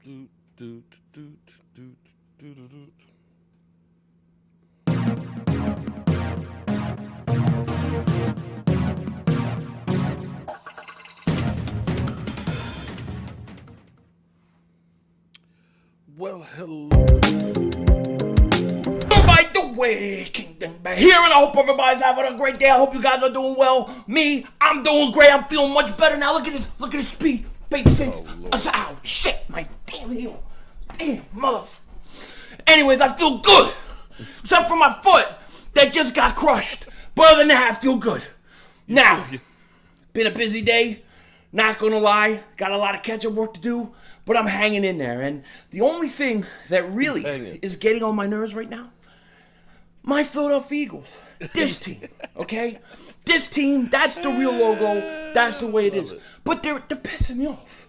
do, do, do, do, do, do, do. Well, hello. By the way, Kingdom back here, and I hope everybody's having a great day. I hope you guys are doing well. Me, I'm doing great. I'm feeling much better now. Look at this. Look at this speed. Baby face. Ow, shit, my damn heel. Damn, mother. Anyways, I feel good. Except for my foot that just got crushed. But other than that, I feel good. Now, been a busy day. Not gonna lie. Got a lot of catch-up work to do. But I'm hanging in there. And the only thing that really is getting on my nerves right now, my Philadelphia Eagles. This team, okay? This team, that's the real logo. That's the way it is. But they're pissing me off.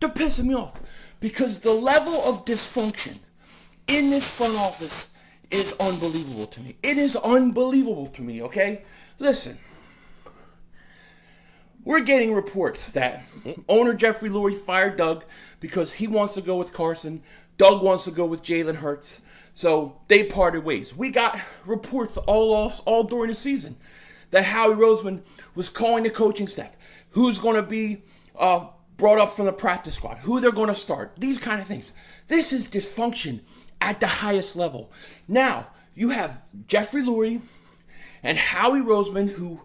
They're pissing me off. Because the level of dysfunction in this front office is unbelievable to me. It is unbelievable to me, okay? Listen. We're getting reports that owner Jeffrey Lurie fired Doug because he wants to go with Carson. Doug wants to go with Jalen Hurts. So they parted ways. We got reports all during the season that Howie Roseman was calling the coaching staff. Who's going to be brought up from the practice squad? Who they're going to start? These kind of things. This is dysfunction at the highest level. Now, you have Jeffrey Lurie and Howie Roseman who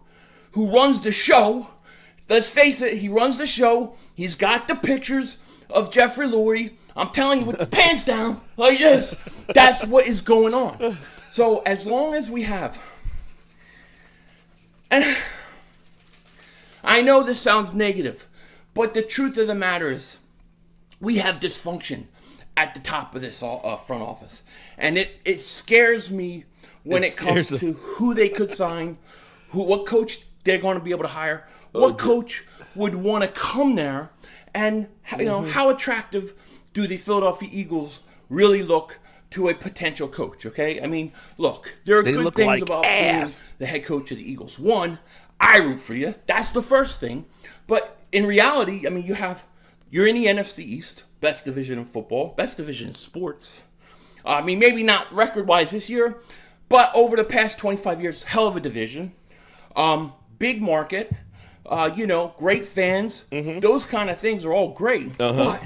runs the show. Let's face it, he runs the show. He's got the pictures of Jeffrey Lurie. I'm telling you, with the pants down, like this. That's what is going on. So as long as we have, and I know this sounds negative, but the truth of the matter is, we have dysfunction at the top of this front office. And it scares me when it comes to who they could sign, what coach they're going to be able to hire, what coach would want to come there, and how attractive do the Philadelphia Eagles really look to a potential coach, okay? I mean, look, there are good things about being the head coach of the Eagles. One, I root for you. That's the first thing. But in reality, I mean, you're in the NFC East, best division in football, best division in sports. I mean, maybe not record-wise this year, but over the past 25 years, hell of a division. Big market, great fans. Those kind of things are all great. But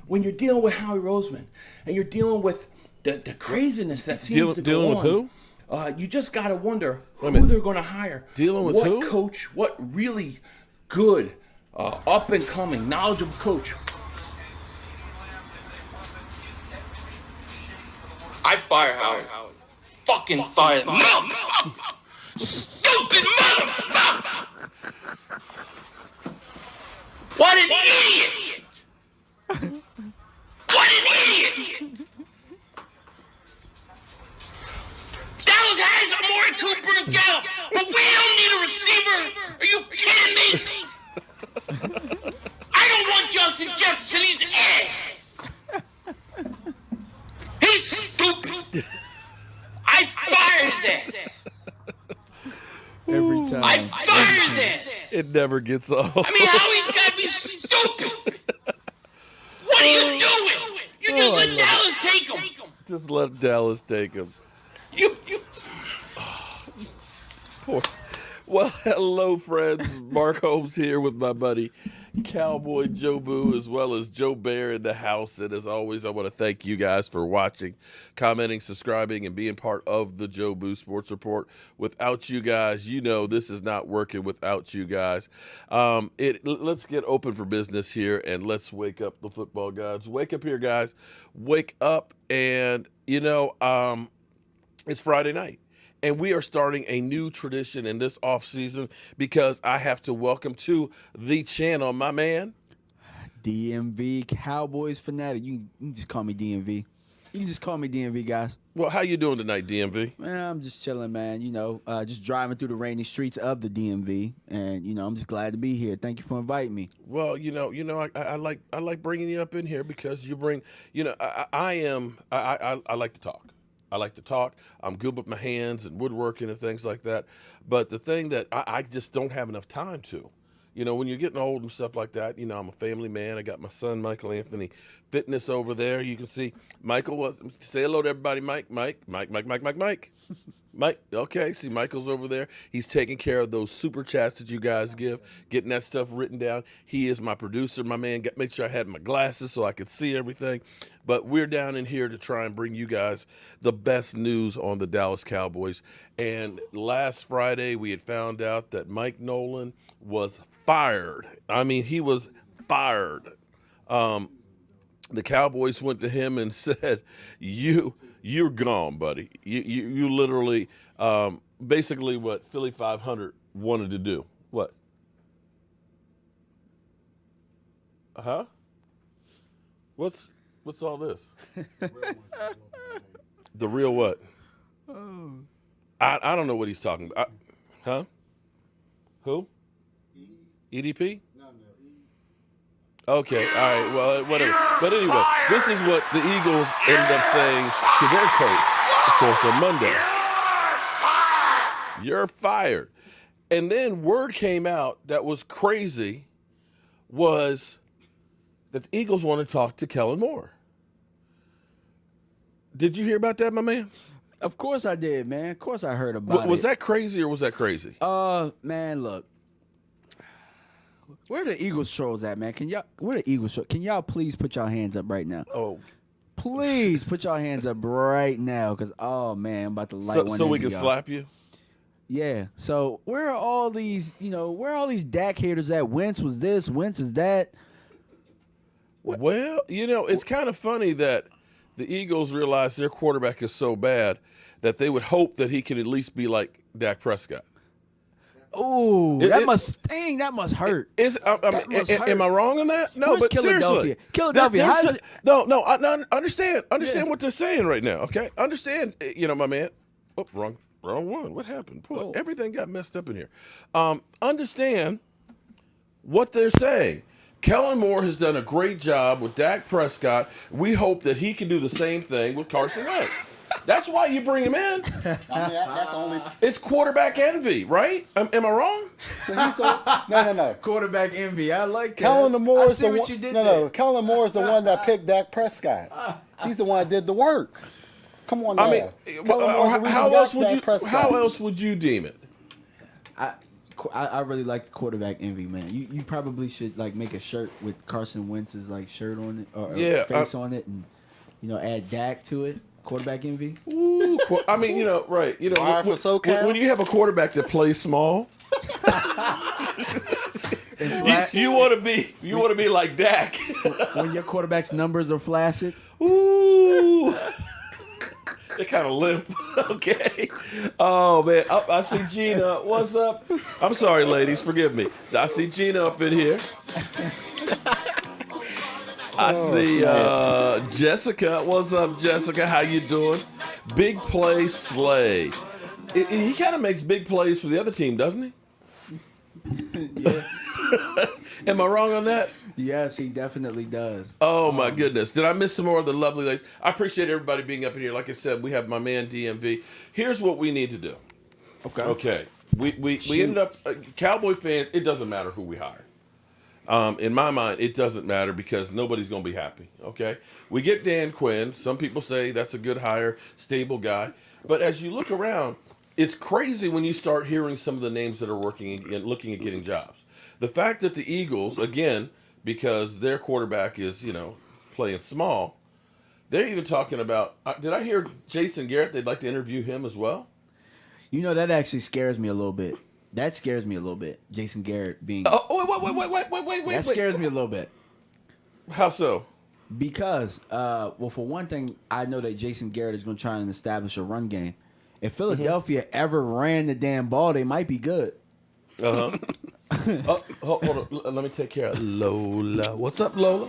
when you're dealing with Howie Roseman and you're dealing with the craziness that seems to go on. Dealing with who? You just got to wonder who they're going to hire. Dealing with what coach, what really good, up-and-coming, knowledgeable coach. I fire Howie. Fucking fire him. Stupid motherfucker! What an idiot! What an idiot! Dallas has Amari Cooper and Gallup, but we don't need a receiver. Are you kidding me? I don't want Justin Jefferson. He's ass. He's stupid. I fired that. Every time. I fired that. It never gets off. I mean, Howie's got to be stupid. What are you doing? You just let Dallas take him. Just let Dallas take him. You. Poor. Well, hello, friends. Mark Holmes here with my buddy Cowboy Joe Boo, as well as Joe Bear in the house. And as always, I want to thank you guys for watching, commenting, subscribing, and being part of the Joe Boo Sports Report. Without you guys, this is not working without you guys. Let's get open for business here, and let's wake up the football gods. Wake up here, guys. Wake up, and, it's Friday night. And we are starting a new tradition in this offseason because I have to welcome to the channel my man, DMV, Cowboys fanatic. You can just call me DMV. You can just call me DMV, guys. Well, how you doing tonight, DMV? Man, I'm just chilling, man. Just driving through the rainy streets of the DMV, and I'm just glad to be here. Thank you for inviting me. Well, I like bringing you up in here because you bring, I like to talk. I like to talk. I'm good with my hands and woodworking and things like that. But the thing that I just don't have enough time to. You know, when you're getting old and stuff like that, you know, I'm a family man. I got my son, Michael Anthony Fitness over there. You can see Michael. Say hello to everybody, Mike. Mike, okay, see Michael's over there. He's taking care of those super chats that you guys give, getting that stuff written down. He is my producer, my man. Make sure I had my glasses so I could see everything. But we're down in here to try and bring you guys the best news on the Dallas Cowboys. And last Friday, we had found out that Mike Nolan was fired. I mean, he was fired. The Cowboys went to him and said, you're gone, buddy. You literally, basically what Philly 500 wanted to do. What? Huh? What's all this? The real what? I don't know what he's talking about. Huh? Who? EDP? Okay, all right, well, whatever. But anyway, this is what the Eagles ended up saying to their coach, of course, on Monday. You're fired. And then word came out that was crazy was that the Eagles want to talk to Kellen Moore. Did you hear about that, my man? Of course I did, man. Of course I heard about it. Was that crazy or was that crazy? Man, look. Where the Eagles trolls at, man? Where the Eagles trolls? Can y'all please put y'all hands up right now? Oh. Please put y'all hands up right now, because, oh, man, I'm about to light one so we into can y'all. slap you? Yeah. So where are all these, where are all these Dak haters at? Wentz was this, Wentz is that. Well, it's kind of funny that the Eagles realize their quarterback is so bad that they would hope that he can at least be like Dak Prescott. Oh, that must sting. That must hurt. Am I wrong on that? No, Where's but Philadelphia? Seriously. No. I understand what they're saying right now. Okay, understand. My man. Oh, wrong one. What happened? Boy, everything got messed up in here. Understand what they're saying. Kellen Moore has done a great job with Dak Prescott. We hope that he can do the same thing with Carson Wentz. That's why you bring him in. That's only. It's quarterback envy, right? Am I wrong? No. Quarterback envy. I like that. Kellen Moore is the what one. you did No. there. Kellen Moore is the one that picked Dak Prescott. He's the one that did the work. Come on now. I mean, how else would you deem it? I really like the quarterback envy, man. You probably should make a shirt with Carson Wentz's shirt on it or face on it, and add Dak to it. Quarterback envy. Ooh, I mean, right? When you have a quarterback that plays small, you want to be like Dak. When your quarterback's numbers are flaccid. Ooh. They kind of limp. Okay. Oh, man. I see Gina. What's up? I'm sorry, ladies. Forgive me. I see Gina up in here. I see Jessica. What's up, Jessica? How you doing? Big play Slay. He kind of makes big plays for the other team, doesn't he? Yeah. Am I wrong on that? Yes, he definitely does. Oh, my goodness. Did I miss some more of the lovely ladies? I appreciate everybody being up in here. Like I said, we have my man DMV. Here's what we need to do. Okay. We ended up, Cowboy fans, it doesn't matter who we hire. In my mind, it doesn't matter because nobody's going to be happy, okay? We get Dan Quinn. Some people say that's a good hire, stable guy. But as you look around, it's crazy when you start hearing some of the names that are working and looking at getting jobs. The fact that the Eagles, again, because their quarterback is, playing small, they're even talking about, did I hear Jason Garrett, they'd like to interview him as well? That actually scares me a little bit. That scares me a little bit. Jason Garrett being. Wait. That scares me a little bit. How so? Because, for one thing, I know that Jason Garrett is going to try and establish a run game. If Philadelphia ever ran the damn ball, they might be good. Uh-huh. Hold on. Let me take care of Lola. What's up, Lola?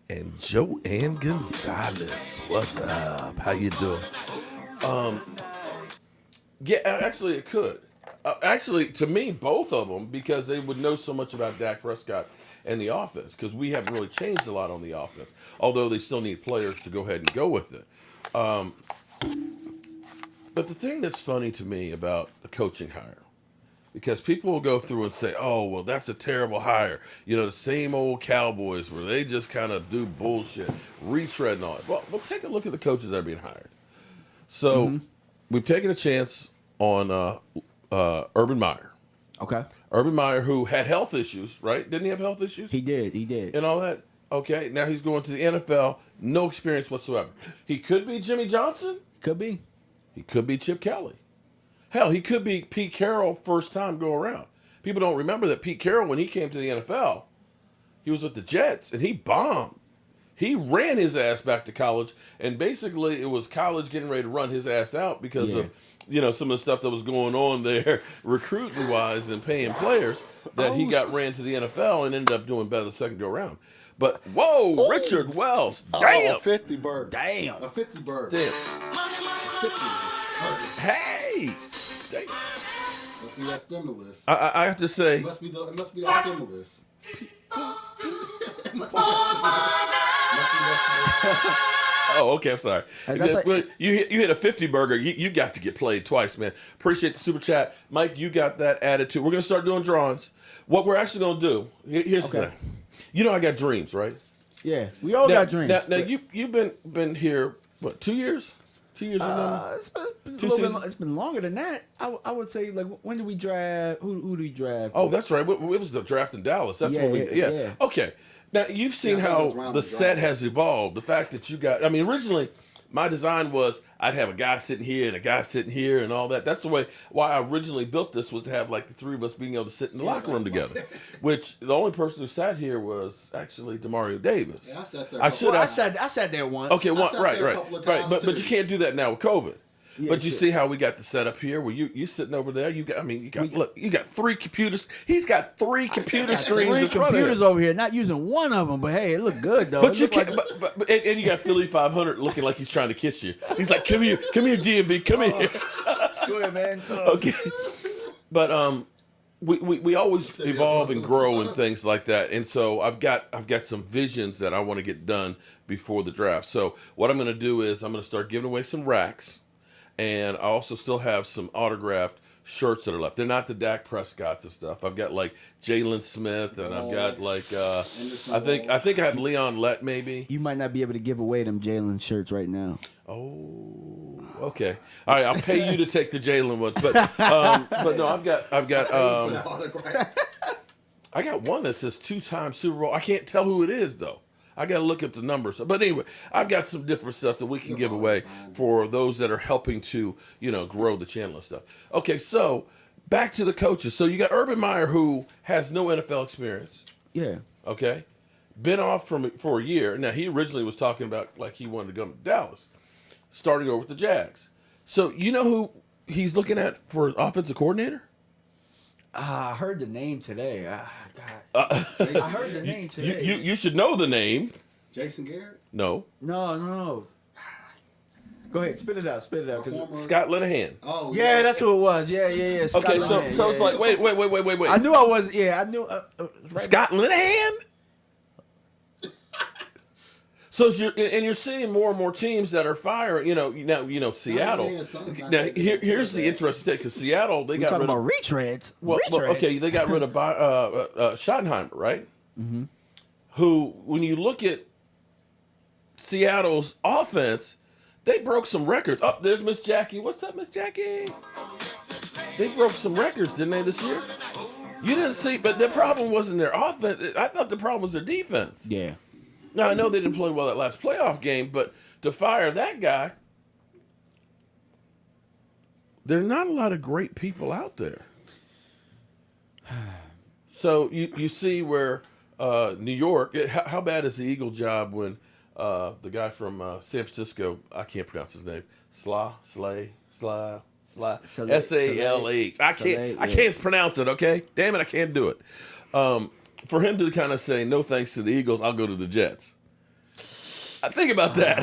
And Joanne Gonzalez. What's up? How you doing? Yeah, actually, it could. Actually, to me, both of them, because they would know so much about Dak Prescott and the offense, because we haven't really changed a lot on the offense, although they still need players to go ahead and go with it. But the thing that's funny to me about the coaching hire, because people will go through and say, "Oh, well, that's a terrible hire." You know, the same old Cowboys where they just kind of do bullshit, retread and all that. Well, take a look at the coaches that are being hired. So we've taken a chance on Urban Meyer. Okay. Urban Meyer, who had health issues, right? Didn't he have health issues? He did. And all that. Okay, now he's going to the NFL, no experience whatsoever. He could be Jimmy Johnson. Could be. He could be Chip Kelly. Hell, he could be Pete Carroll first time go around. People don't remember that Pete Carroll, when he came to the NFL, he was with the Jets, and he bombed. He ran his ass back to college, and basically it was college getting ready to run his ass out because of, you know, some of the stuff that was going on there recruiting-wise and paying players that he got ran to the NFL and ended up doing better the second go-around. But, whoa, Richard Wells. Damn. A 50 bird. Damn. A 50 bird. Damn. 50 bird. Hey. Damn. Must be that stimulus. I have to say. It must be the stimulus. Oh, okay. I'm sorry. That's like, you hit a 50 burger. You got to get played twice, man. Appreciate the super chat, Mike. You got that attitude. We're gonna start doing drawings. What we're actually gonna do? Here's the thing. You know I got dreams, right? yeah, we all got dreams. Now you've been here what 2 years? 2 years ago. It's been longer than that. I would say, like, when did we draft? Who do we draft? Oh, that's right. It was the draft in Dallas. That's what we. Yeah. Okay. Now you've seen how the set has evolved. The fact that you got. I mean, originally my design was I'd have a guy sitting here and a guy sitting here and all that. That's the way why I originally built this, was to have like the three of us being able to sit in the locker room together. Which the only person who sat here was actually DeMario Davis. Yeah, I sat there. I sat there once. Okay, right. But too. you can't do that now with COVID. Yeah, but you see how we got the setup here, where you sitting over there. You got three computers. He's got three computer screens. Three in front of computers him. over here, not using one of them, but hey, it looked good though. But you can't. And you got Philly 500 looking like he's trying to kiss you. He's like, come here, DMV, come here. Go ahead, man. Okay. But we always evolve and grow and things like that. And so I've got some visions that I want to get done before the draft. So what I'm going to do is I'm going to start giving away some racks. And I also still have some autographed shirts that are left. They're not the Dak Prescotts and stuff. I've got like Jalen Smith, and I've got like I think I have Leon Lett maybe. You might not be able to give away them Jalen shirts right now. Oh, okay. All right, I'll pay you to take the Jalen ones, but no, I've got I got one that says 2-time Super Bowl. I can't tell who it is though. I got to look at the numbers. But anyway, I've got some different stuff that we can give away for those that are helping to, grow the channel and stuff. Okay, so back to the coaches. So you got Urban Meyer, who has no NFL experience. Yeah. Okay. Been off for a year. Now, he originally was talking about like he wanted to go to Dallas, starting over with the Jags. So you know who he's looking at for offensive coordinator? I heard the name today. I heard the name today. You should know the name. Jason Garrett? No. No. Go ahead, spit it out. Scott Linehan. Oh, yeah, that's who it was. Yeah. Scott Okay, Linehan, so it's like wait. I knew I was. Yeah, I knew. Right Scott Linehan. So you're seeing more and more teams that are firing. Seattle. Now here's the interesting thing, because Seattle they got rid of retreads. Well, okay, they got rid of Schottenheimer, right? Mm-hmm. Who, when you look at Seattle's offense, they broke some records. Oh, there's Miss Jackie. What's up, Miss Jackie? They broke some records, didn't they, this year? You didn't see, but the problem wasn't their offense. I thought the problem was their defense. Yeah. Now, I know they didn't play well that last playoff game, but to fire that guy, there are not a lot of great people out there. So you see where New York, how bad is the Eagle job when the guy from San Francisco, I can't pronounce his name, Saleh, S-A-L-H. I can't pronounce it, okay? Damn it, I can't do it. For him to kind of say, no thanks to the Eagles, I'll go to the Jets. I think about that.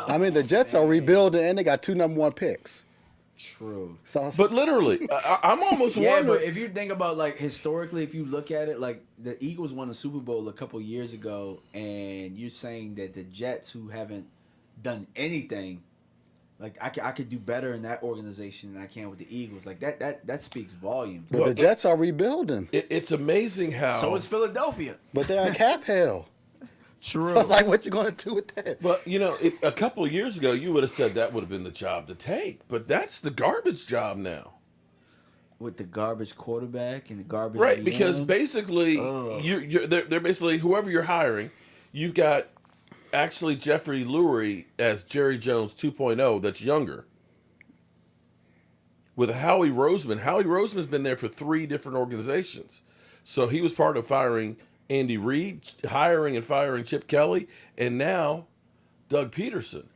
I mean, the Jets are rebuilding, and they got 2 number 1 picks. True. But literally, I'm almost wondering. But if you think about, like, historically, if you look at it, like, the Eagles won the Super Bowl a couple years ago, and you're saying that the Jets, who haven't done anything, Like I could do better in that organization than I can with the Eagles. Like that speaks volumes. But the Jets are rebuilding. It's amazing how. So is Philadelphia. But they're in cap hell. True. So it's like, what you going to do with that? But, you know, a couple of years ago, you would have said that would have been the job to take. But that's the garbage job now. With the garbage quarterback and the garbage Right, GM. because basically, they're basically, whoever you're hiring, you've got actually Jeffrey Lurie as Jerry Jones 2.0 that's younger. With Howie Roseman. Howie Roseman's been there for 3 different organizations. So he was part of firing Andy Reid, hiring and firing Chip Kelly, and now Doug Peterson.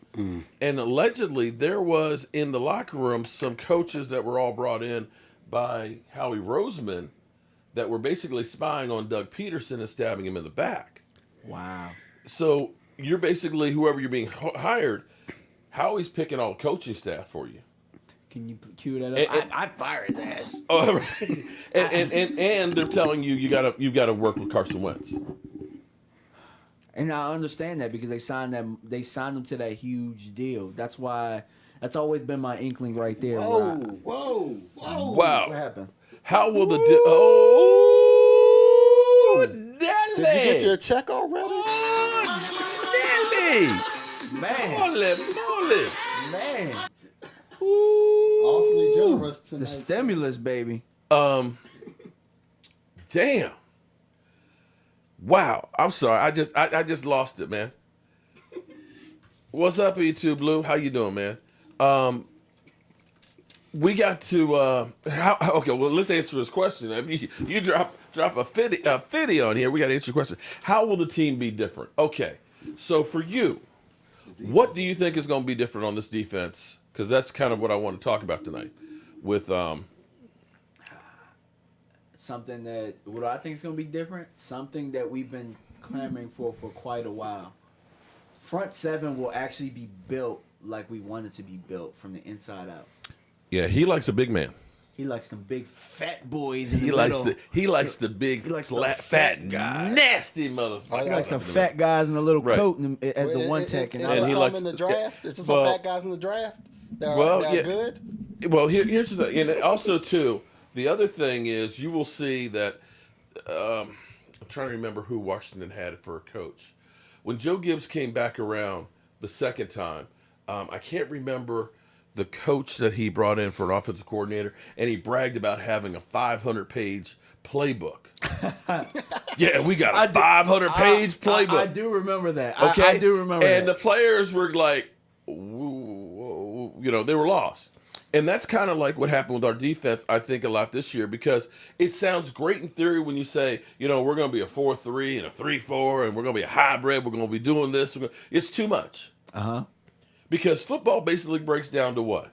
And allegedly there was in the locker room some coaches that were all brought in by Howie Roseman that were basically spying on Doug Peterson and stabbing him in the back. Wow. So you're basically, whoever you're being hired, Howie's picking all the coaching staff for you. Can you cue that up? I fired his ass. Oh, and they're telling you you've got to work with Carson Wentz. And I understand that because they signed him to that huge deal. That's always been my inkling right there. Whoa. Wow. What happened? How will the Nelly? Did you get your check already? Nelly! Man. Holy moly! Man. Awfully generous tonight. The stimulus, baby. Damn. Wow. I'm sorry. I just lost it, man. What's up, E2 Blue? How you doing, man? We got to okay, well, let's answer this question. If you drop a 50 on here, we got to answer your question. How will the team be different? Okay. So for you, what do you think is going to be different on this defense? Because that's kind of what I want to talk about tonight with Something that what I think is going to be different. Something that we've been clamoring for quite a while. Front 7 will actually be built like we want it to be built from the inside out. Yeah, he likes a big man. He likes them big fat boys in He the likes middle. he likes the big fat guys. nasty motherfucker. He likes some fat guys in a little Right. coat and, as the one tech. Is And there he some likes in the draft? Is there well- some fat guys in the draft that are, Well, that are yeah. good? Well, here's the thing, and also too, the other thing is you will see that I'm trying to remember who Washington had for a coach when Joe Gibbs came back around the second time. I can't remember the coach that he brought in for an offensive coordinator, and he bragged about having a 500-page playbook. Yeah, we got a 500-page playbook. I do remember that. Okay, I do remember and that. the players were like, you know, they were lost. And that's kind of like what happened with our defense, I think, a lot this year, because it sounds great in theory when you say, you know, we're going to be a 4-3 and a 3-4, and we're going to be a hybrid, we're going to be doing this. It's too much. Uh-huh. Because football basically breaks down to what?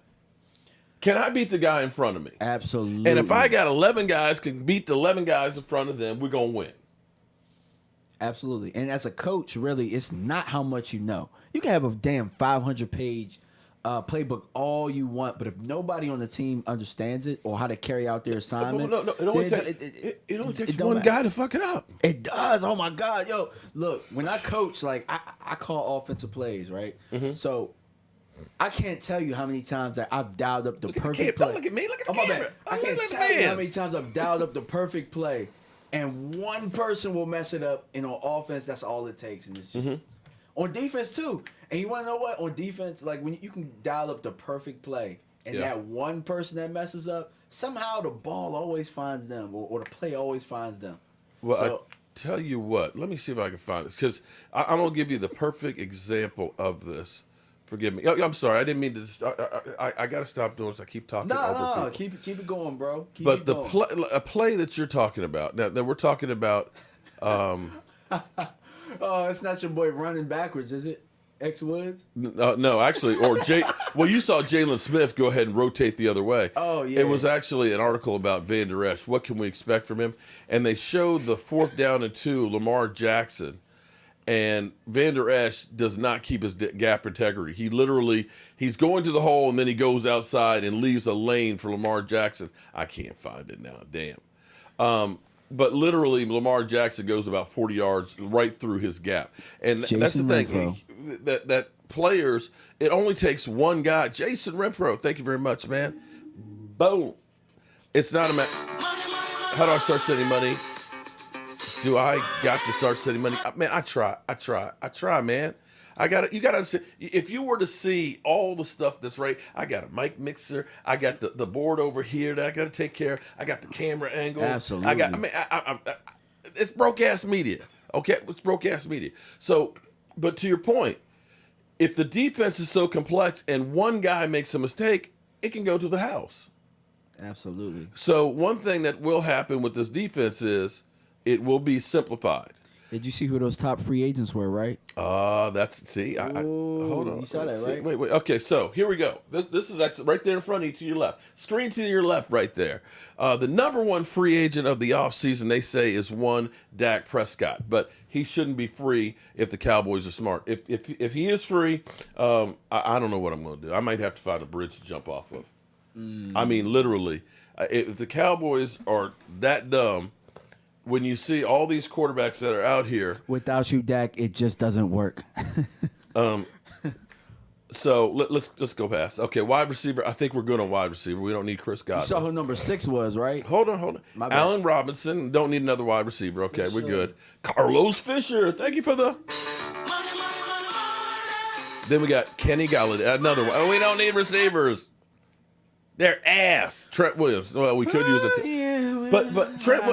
Can I beat the guy in front of me? Absolutely. And if I got 11 guys, can beat the 11 guys in front of them, we're going to win. Absolutely. And as a coach, really, it's not how much you know. You can have a damn 500-page playbook all you want, but if nobody on the team understands it or how to carry out their assignment, No, it only takes one guy to fuck it up. It does. Oh my God, yo! Look, when I coach, like I call offensive plays, right? Mm-hmm. So I can't tell you how many times that I've dialed up the perfect play. Don't look at me. Look at the my camera. bad. I can't tell you how many times I've dialed up the perfect play, and one person will mess it up. And on offense, that's all it takes, and it's just on defense too. And you want to know what? On defense, like when you can dial up the perfect play, and that one person that messes up, somehow the ball always finds them, or the play always finds them. Well, So, I tell you what. Let me see if I can find this, because I'm going to give you the perfect example of this. Forgive me. I'm sorry. I didn't mean to. I got to stop doing this. I keep talking over people. keep it going, bro. Keep But it the going. a play that you're talking about, now we're talking about. Oh, it's not your boy running backwards, is it? X Woods? No, actually, or well, you saw Jalen Smith go ahead and rotate the other way. Oh, yeah. It was actually an article about Van Der Esch. What can we expect from him? And they showed the 4th down and 2, Lamar Jackson, and Van Der Esch does not keep his gap integrity. He's going to the hole, and then he goes outside and leaves a lane for Lamar Jackson. I can't find it now. Damn. But literally, Lamar Jackson goes about 40 yards right through his gap, and that's the thing. Renfro. That players, it only takes one guy. Jason Renfro, thank you very much, man. Boom. It's not a matter. How do I start sending money? Do I got to start sending money? Man, I try, man. You gotta understand, if you were to see all the stuff that's right, I got a mic mixer, I got the board over here that I gotta take care of, I got the camera angle. Absolutely. It's broke-ass media. Okay? It's broke-ass media. So, but to your point, if the defense is so complex and one guy makes a mistake, it can go to the house. Absolutely. So one thing that will happen with this defense is it will be simplified. Did you see who those top free agents were, right? Hold on. You saw that, right? Wait. Okay, so here we go. This is actually right there in front of you to your left. Screen to your left right there. The number one free agent of the offseason, they say, is one Dak Prescott. But he shouldn't be free if the Cowboys are smart. If he is free, I don't know what I'm going to do. I might have to find a bridge to jump off of. I mean, literally. If the Cowboys are that dumb, when you see all these quarterbacks that are out here, without you, Dak, it just doesn't work. So let's go past. Okay, wide receiver. I think we're good on wide receiver. We don't need Chris Godwin. You saw who number 6 was, right? Hold on. Allen Robinson. Don't need another wide receiver. Okay, we're good. Carlos Fisher. Thank you for the. Then we got Kenny Galladay. Another one. Oh, we don't need receivers. They're ass. Trent Williams. Well, we could use it. But Trent,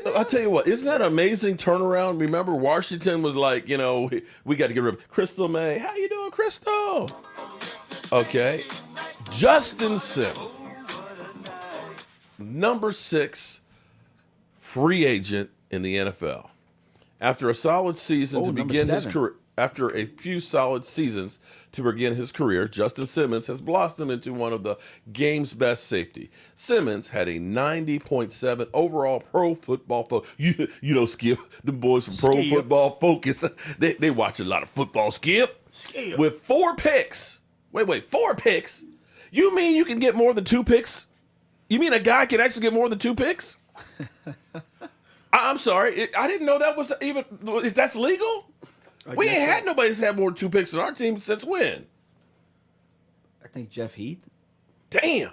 I'll tell you what, isn't that an amazing turnaround? Remember, Washington was like, we got to get rid of Crystal May. How you doing, Crystal? Okay. Justin Simmons, number 6 free agent in the NFL. After a solid season to begin his career. After a few solid seasons to begin his career, Justin Simmons has blossomed into one of the game's best safety. Simmons had a 90.7 overall Pro Football Focus. Skip, the boys from Pro Football Focus, they watch a lot of football, Skip. With 4 picks. Wait, 4 picks? You mean you can get more than 2 picks? You mean a guy can actually get more than 2 picks? I'm sorry. I didn't know that was even, that's legal? We ain't had nobody that's had more than 2 picks on our team since when? I think Jeff Heath. Damn.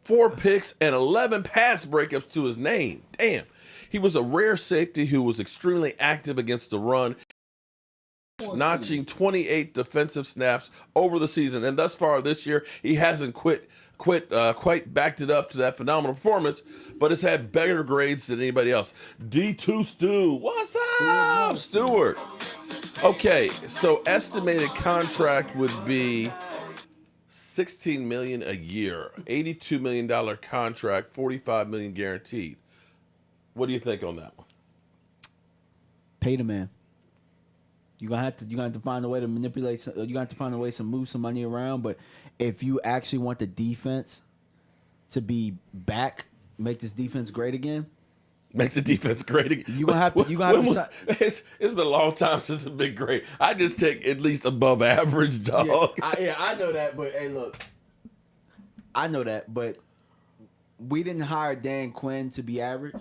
4 picks and 11 pass breakups to his name. Damn. He was a rare safety who was extremely active against the run, notching 28 defensive snaps over the season. And thus far this year, he hasn't quite backed it up to that phenomenal performance, but has had better grades than anybody else. D2 Stu. What's up, Stewart? Okay, so estimated contract would be $16 million a year, $82 million contract, $45 million guaranteed. What do you think on that one? Pay the man. You're gonna have to find a way to manipulate. You're gonna have to find a way to move some money around. But if you actually want the defense to be back, make this defense great again. Make the defense great again. You gonna have to. It's been a long time since it's been great. I just take at least above average, dog. I know that, but hey, look, I know that, but we didn't hire Dan Quinn to be average.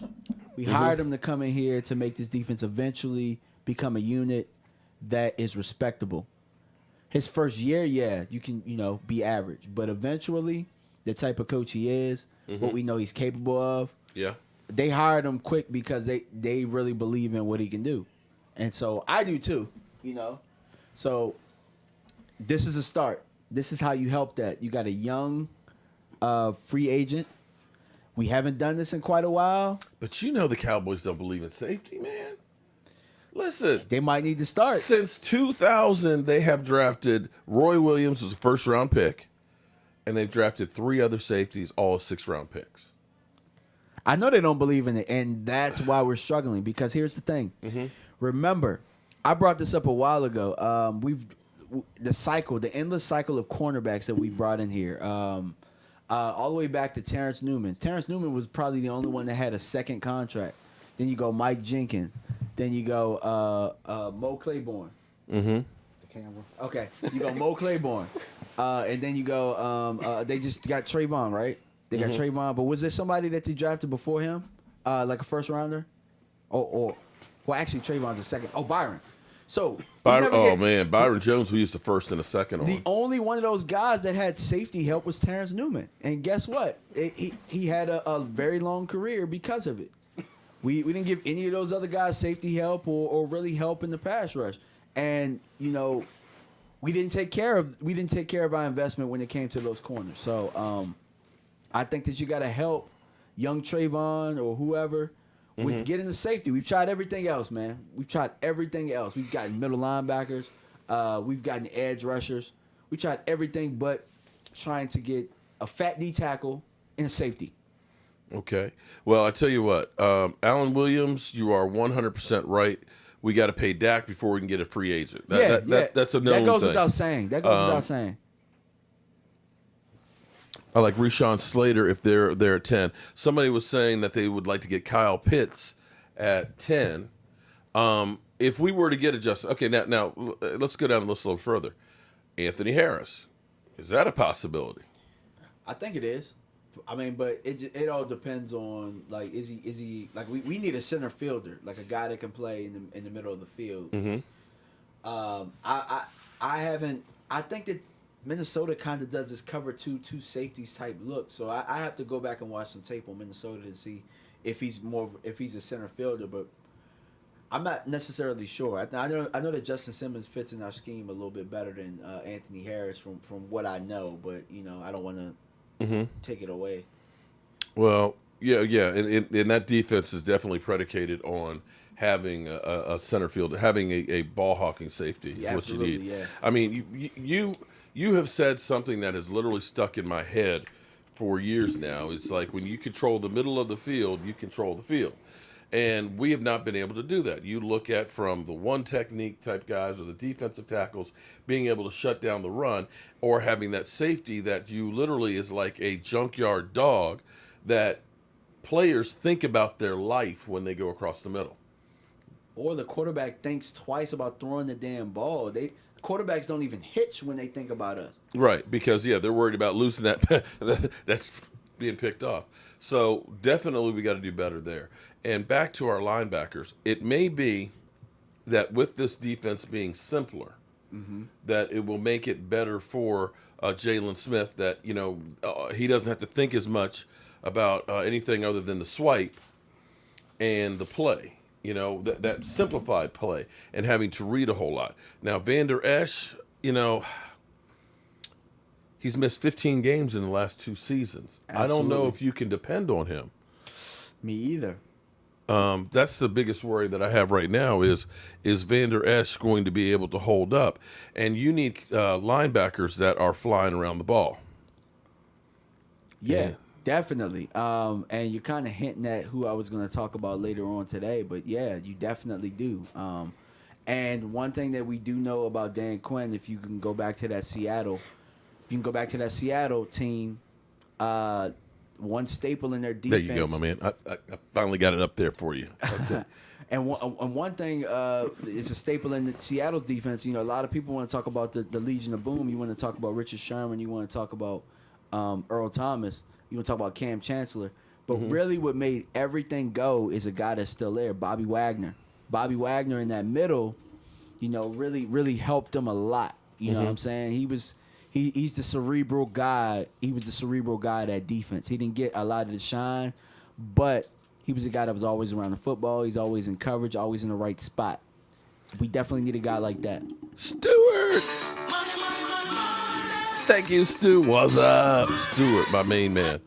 We hired him to come in here to make this defense eventually become a unit that is respectable. His first year, you can be average, but eventually, the type of coach he is, what we know he's capable of. Yeah. They hired him quick because they really believe in what he can do. And so I do too, So this is a start. This is how you help that. You got a young free agent. We haven't done this in quite a while. But the Cowboys don't believe in safety, man. Listen. They might need to start. Since 2000, they have drafted Roy Williams as a first-round pick, and they've drafted 3 other safeties, all 6th-round picks. I know they don't believe in it, and that's why we're struggling. Because here's the thing. Remember, I brought this up a while ago. The endless cycle of cornerbacks that we brought in here, all the way back to Terrence Newman. Terrence Newman was probably the only one that had a second contract. Then you go Mike Jenkins. Then you go Mo Claiborne. The camera. Okay, you go Mo Claiborne, and then you go. They just got Trayvon, right? They got Trayvon, but was there somebody that they drafted before him, like a first rounder? Well, actually, Trayvon's a second. Oh, Byron. So Byron Jones, who used the first and the second the on. only one of those guys that had safety help was Terrence Newman, and guess what? He had a very long career because of it. We didn't give any of those other guys safety help or really help in the pass rush, and we didn't take care of our investment when it came to those corners. So I think that you got to help young Trayvon or whoever with getting the safety. We've tried everything else, man. We've tried everything else. We've gotten middle linebackers. We've gotten edge rushers. We tried everything but trying to get a fat D tackle and a safety. Okay. Well, I tell you what, Alan Williams, you are 100% right. We got to pay Dak before we can get a free agent. That's a known thing. That goes without saying. Without saying. I like Rashawn Slater if they're at 10. Somebody was saying that they would like to get Kyle Pitts at 10. If we were to get adjusted, okay, now let's go down the list a little further. Anthony Harris, is that a possibility? I think it is. I mean, but it all depends on, like, is he like, we need a center fielder, like a guy that can play in the middle of the field. I think that Minnesota kind of does this cover two safeties type look. So I have to go back and watch some tape on Minnesota to see if he's a center fielder, but I'm not necessarily sure. I know that Justin Simmons fits in our scheme a little bit better than Anthony Harris from what I know, but I don't want to take it away. Well, yeah, and that defense is definitely predicated on having a center field, having a ball hawking safety. Yeah, what you need. Yeah. I mean, you have said something that has literally stuck in my head for years now. It's like when you control the middle of the field, you control the field. And we have not been able to do that. You look at from the one technique type guys or the defensive tackles being able to shut down the run, or having that safety that you literally is like a junkyard dog that players think about their life when they go across the middle. Or the quarterback thinks twice about throwing the damn ball. Quarterbacks don't even hitch when they think about us. Right, because they're worried about losing that's being picked off. So definitely we got to do better there. And back to our linebackers, it may be that with this defense being simpler, that it will make it better for Jalen Smith, that he doesn't have to think as much about anything other than the swipe and the play. That simplified play and having to read a whole lot. Now, Vander Esch, he's missed 15 games in the last 2 seasons. Absolutely. I don't know if you can depend on him. Me either. That's the biggest worry that I have right now is Vander Esch going to be able to hold up? And you need linebackers that are flying around the ball. Yeah. Definitely. And you're kind of hinting at who I was going to talk about later on today, but yeah, you definitely do. And one thing that we do know about Dan Quinn, if you can go back to that Seattle team, one staple in their defense. There you go, my man. I finally got it up there for you. Okay. And one thing is a staple in the Seattle defense. A lot of people want to talk about the Legion of Boom. You want to talk about Richard Sherman. You want to talk about Earl Thomas. You want to talk about Cam Chancellor. But really what made everything go is a guy that's still there, Bobby Wagner. Bobby Wagner in that middle, really, really helped them a lot. You know what I'm saying? He's the cerebral guy. He was the cerebral guy of that defense. He didn't get a lot of the shine, but he was a guy that was always around the football. He's always in coverage, always in the right spot. We definitely need a guy like that. Stewart! Thank you, Stu. What's up? Stewart, my main man.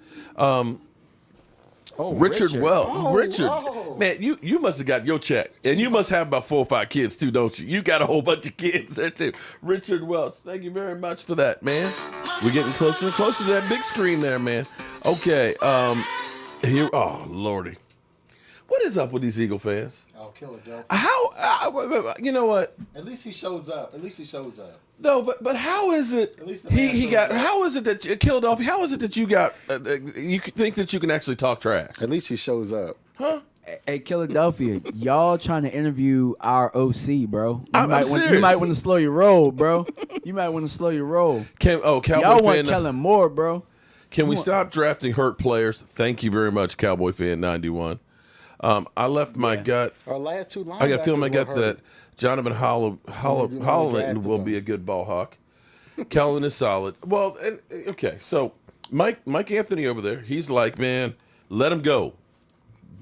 Richard Welch. Richard. Man, you must have got your check. And you must have about 4 or 5 kids too, don't you? You got a whole bunch of kids there too. Richard Welch, thank you very much for that, man. We're getting closer and closer to that big screen there, man. Okay. Here, oh, Lordy. What is up with these Eagle fans? I'll kill it, Del. You know what? At least he shows up. No, but how is it? At least he got. How is it that Philadelphia? How is it that you got? You think that you can actually talk trash? At least he shows up. Huh? Hey, Philadelphia, y'all trying to interview our OC, bro. I'm serious. You might want to slow your roll, bro. Cowboy y'all fan, want Kellen Moore, bro. Can we stop drafting hurt players? Thank you very much, Cowboy fan 91. I left my gut. Our last two linebackers I got a feeling in my gut were that hurt. Jonathan Holland will be a good ball hawk. Kellen is solid. Well, okay, so Mike Anthony over there, he's like, man, let him go.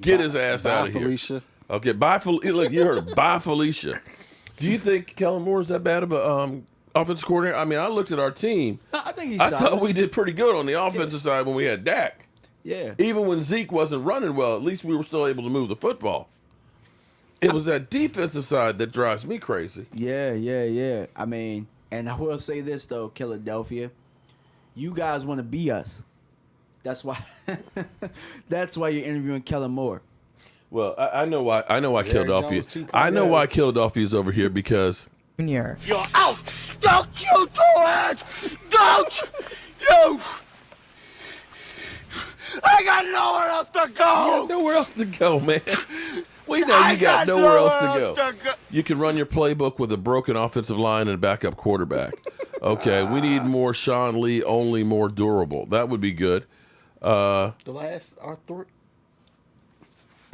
Get his ass out of here. Felicia. Okay, bye, Felicia. Look, you heard, bye, Felicia. Do you think Kellen Moore is that bad of a offensive coordinator? I mean, I looked at our team. I think he's I solid. thought we did pretty good on the offensive side when we had Dak. Yeah. Even when Zeke wasn't running well, at least we were still able to move the football. It was that defensive side that drives me crazy. Yeah. I mean, and I will say this though, Philadelphia, you guys want to be us. That's why. That's why you're interviewing Kellen Moore. Well, I know why. I know why Philadelphia. Jones 2.0. I know why Philadelphia is over here because Junior. You're out! Don't you do it! Don't you! I got nowhere else to you go! got nowhere else to go, man. We know you got nowhere else to go. You can run your playbook with a broken offensive line and a backup quarterback. Okay, we need more Sean Lee, only more durable. That would be good. The last our three.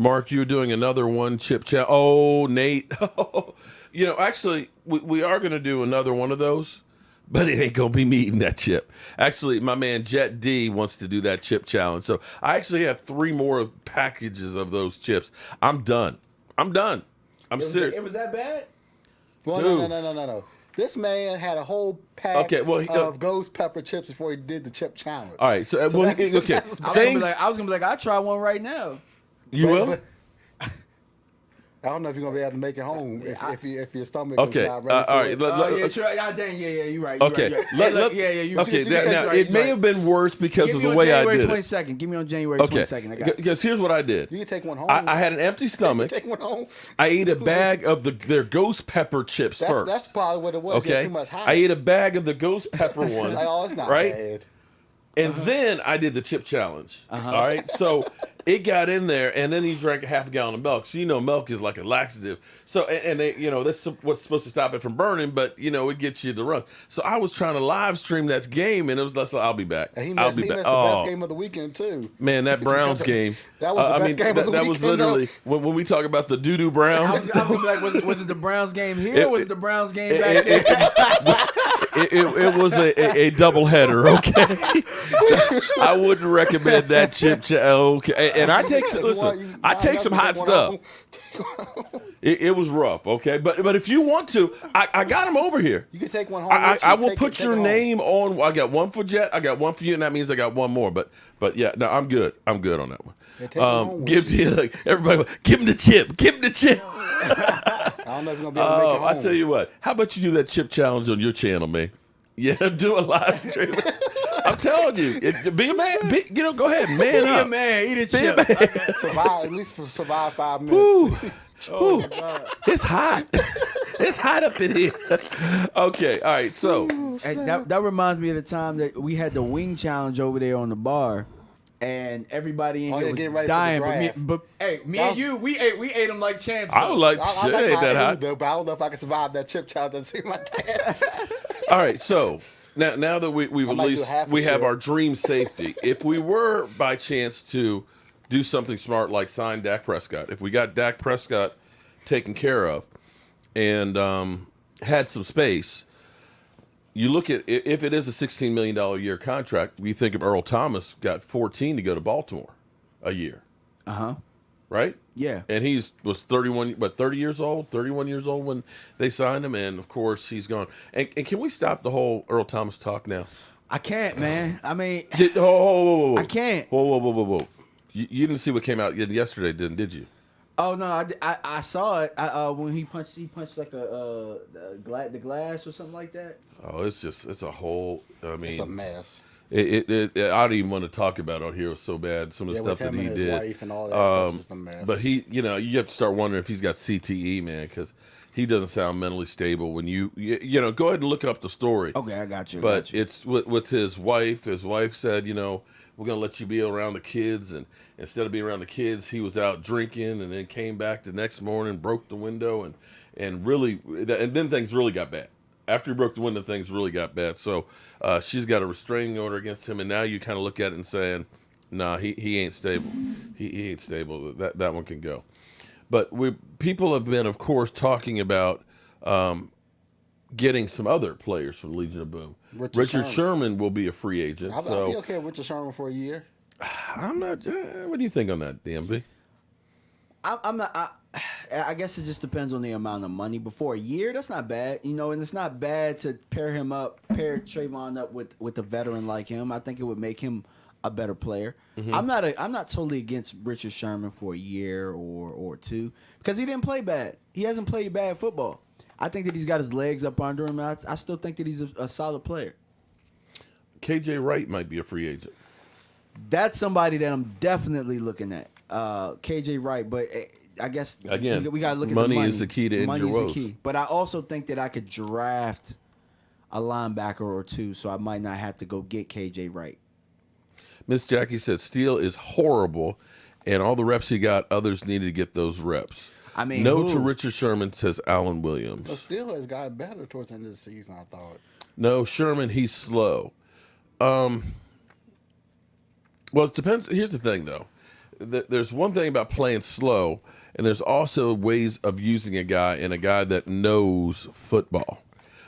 Mark, you're doing another one chip chat. Oh, Nate. You know, actually, we are going to do another one of those, but it ain't going to be me eating that chip. Actually, my man Jet D wants to do that chip challenge. So I actually have 3 more packages of those chips. I'm done. I'm serious. It was that bad? Well, Dude. no. This man had a whole pack Okay, well, of ghost pepper chips before he did the chip challenge. All right. So, well, that's- okay. that's- I was gonna be like, I'll try one right now. You will? I don't know if you're gonna be able to make it home if your stomach Okay. is not ready. All right. You're right. Okay. Now, it may have been worse because of the way I did it. 22nd. Give me on January Okay. 22nd. I got it. Because here's what I did. You can take one home. I had an empty stomach. Take one home. I ate a bag of their ghost pepper chips first. That's probably what it was. You had Okay. too much hot. I ate a bag of the ghost pepper ones. Like, oh, it's not right? bad. And then I did the chip challenge. All right. So it got in there, and then he drank a half a gallon of milk. So you know, milk is like a laxative. So and they, you know, that's what's supposed to stop it from burning, but you know, it gets you to run. So I was trying to live stream that game, and it was like, I'll be back. And he I'll missed, be he back. missed the best game of the weekend too. Man, that Browns game. That was the best game of the that was weekend, literally when we talk about the doo-doo Browns. I was gonna be like, was it the Browns game here or was it the Browns game back there? It was a double header, okay? I wouldn't recommend that chip. Okay, and I take some. Listen, I take some hot stuff. It was rough, okay? But if you want to, I got them over here. You can take one home. I will put your name on. I got one for Jet. I got one for you, and that means I got one more. But yeah, no, I'm good. I'm good on that one. take one home Give you like everybody. Give him the chip. Give him the chip. I don't know if you're gonna be able to make it home. I tell you what. How about you do that chip challenge on your channel, man? Yeah, do a live stream. I'm telling you, be a man. Go ahead, man up. Be a man. Eat a Be a chip. man. Survive at least survive 5 minutes. Ooh. Oh, Ooh. my God. It's hot. It's hot up in here. Okay, all right. So Hey, that reminds me of the time that we had the wing challenge over there on the bar, and everybody in Oh, here yeah, was getting ready for the dying. draft. Me and you, we ate them like champs. I would like to I say like ain't that how it hot. is, though, but I don't know if I can survive that chip challenge and see my dad. All right, so now that we've might do released, half a we have chip. our dream safety. If we were by chance to do something smart like sign Dak Prescott, if we got Dak Prescott taken care of and had some space, you look at if it is a $16 million a year contract, we think of Earl Thomas got 14 to go to Baltimore a year, right? Yeah. And was 31 years old, 31 years old when they signed him, and of course he's gone. And can we stop the whole Earl Thomas talk now? I can't, man. I mean, Whoa. I can't. Whoa. You didn't see what came out yesterday, did you? Oh no, I saw it. When he punched like the glass or something like that. Oh, it's a whole. I mean, It's a mess. I don't even want to talk about it on here. It was so bad. Some of the stuff with that him he and his did. wife and all that stuff is just a mess. But he, you have to start wondering if he's got CTE, man, because he doesn't sound mentally stable. When you go ahead and look up the story. Okay, I got you. But it's with his wife. His wife said, we're going to let you be around the kids. And instead of being around the kids, he was out drinking and then came back the next morning, broke the window, and then things really got bad. After he broke the window, things really got bad. So she's got a restraining order against him. And now you kind of look at it and saying, nah, he ain't stable. He ain't stable. That one can go. But people have been, of course, talking about getting some other players from Legion of Boom. Richard Sherman will be a free agent. I'll be okay with Richard Sherman for a year. I'm not. What do you think on that, DMV? I'm not. I guess it just depends on the amount of money. Before a year, that's not bad, and it's not bad to pair Trayvon up with a veteran like him. I think it would make him a better player. Mm-hmm. I'm not totally against Richard Sherman for a year or two because he didn't play bad. He hasn't played bad football. I think that he's got his legs up under him. I still think that he's a solid player. KJ Wright might be a free agent. That's somebody that I'm definitely looking at. KJ Wright, but I guess again, we got to look at money. The money is the key to end your woes. Money is the key. But I also think that I could draft a linebacker or two, so I might not have to go get KJ Wright. Miss Jackie said Steele is horrible, and all the reps he got, others needed to get those reps. I mean, no to Richard Sherman, says Alan Williams. But Steele has gotten better towards the end of the season, I thought. No, Sherman, he's slow. Well, it depends. Here's the thing, though. There's one thing about playing slow, and there's also ways of using a guy that knows football.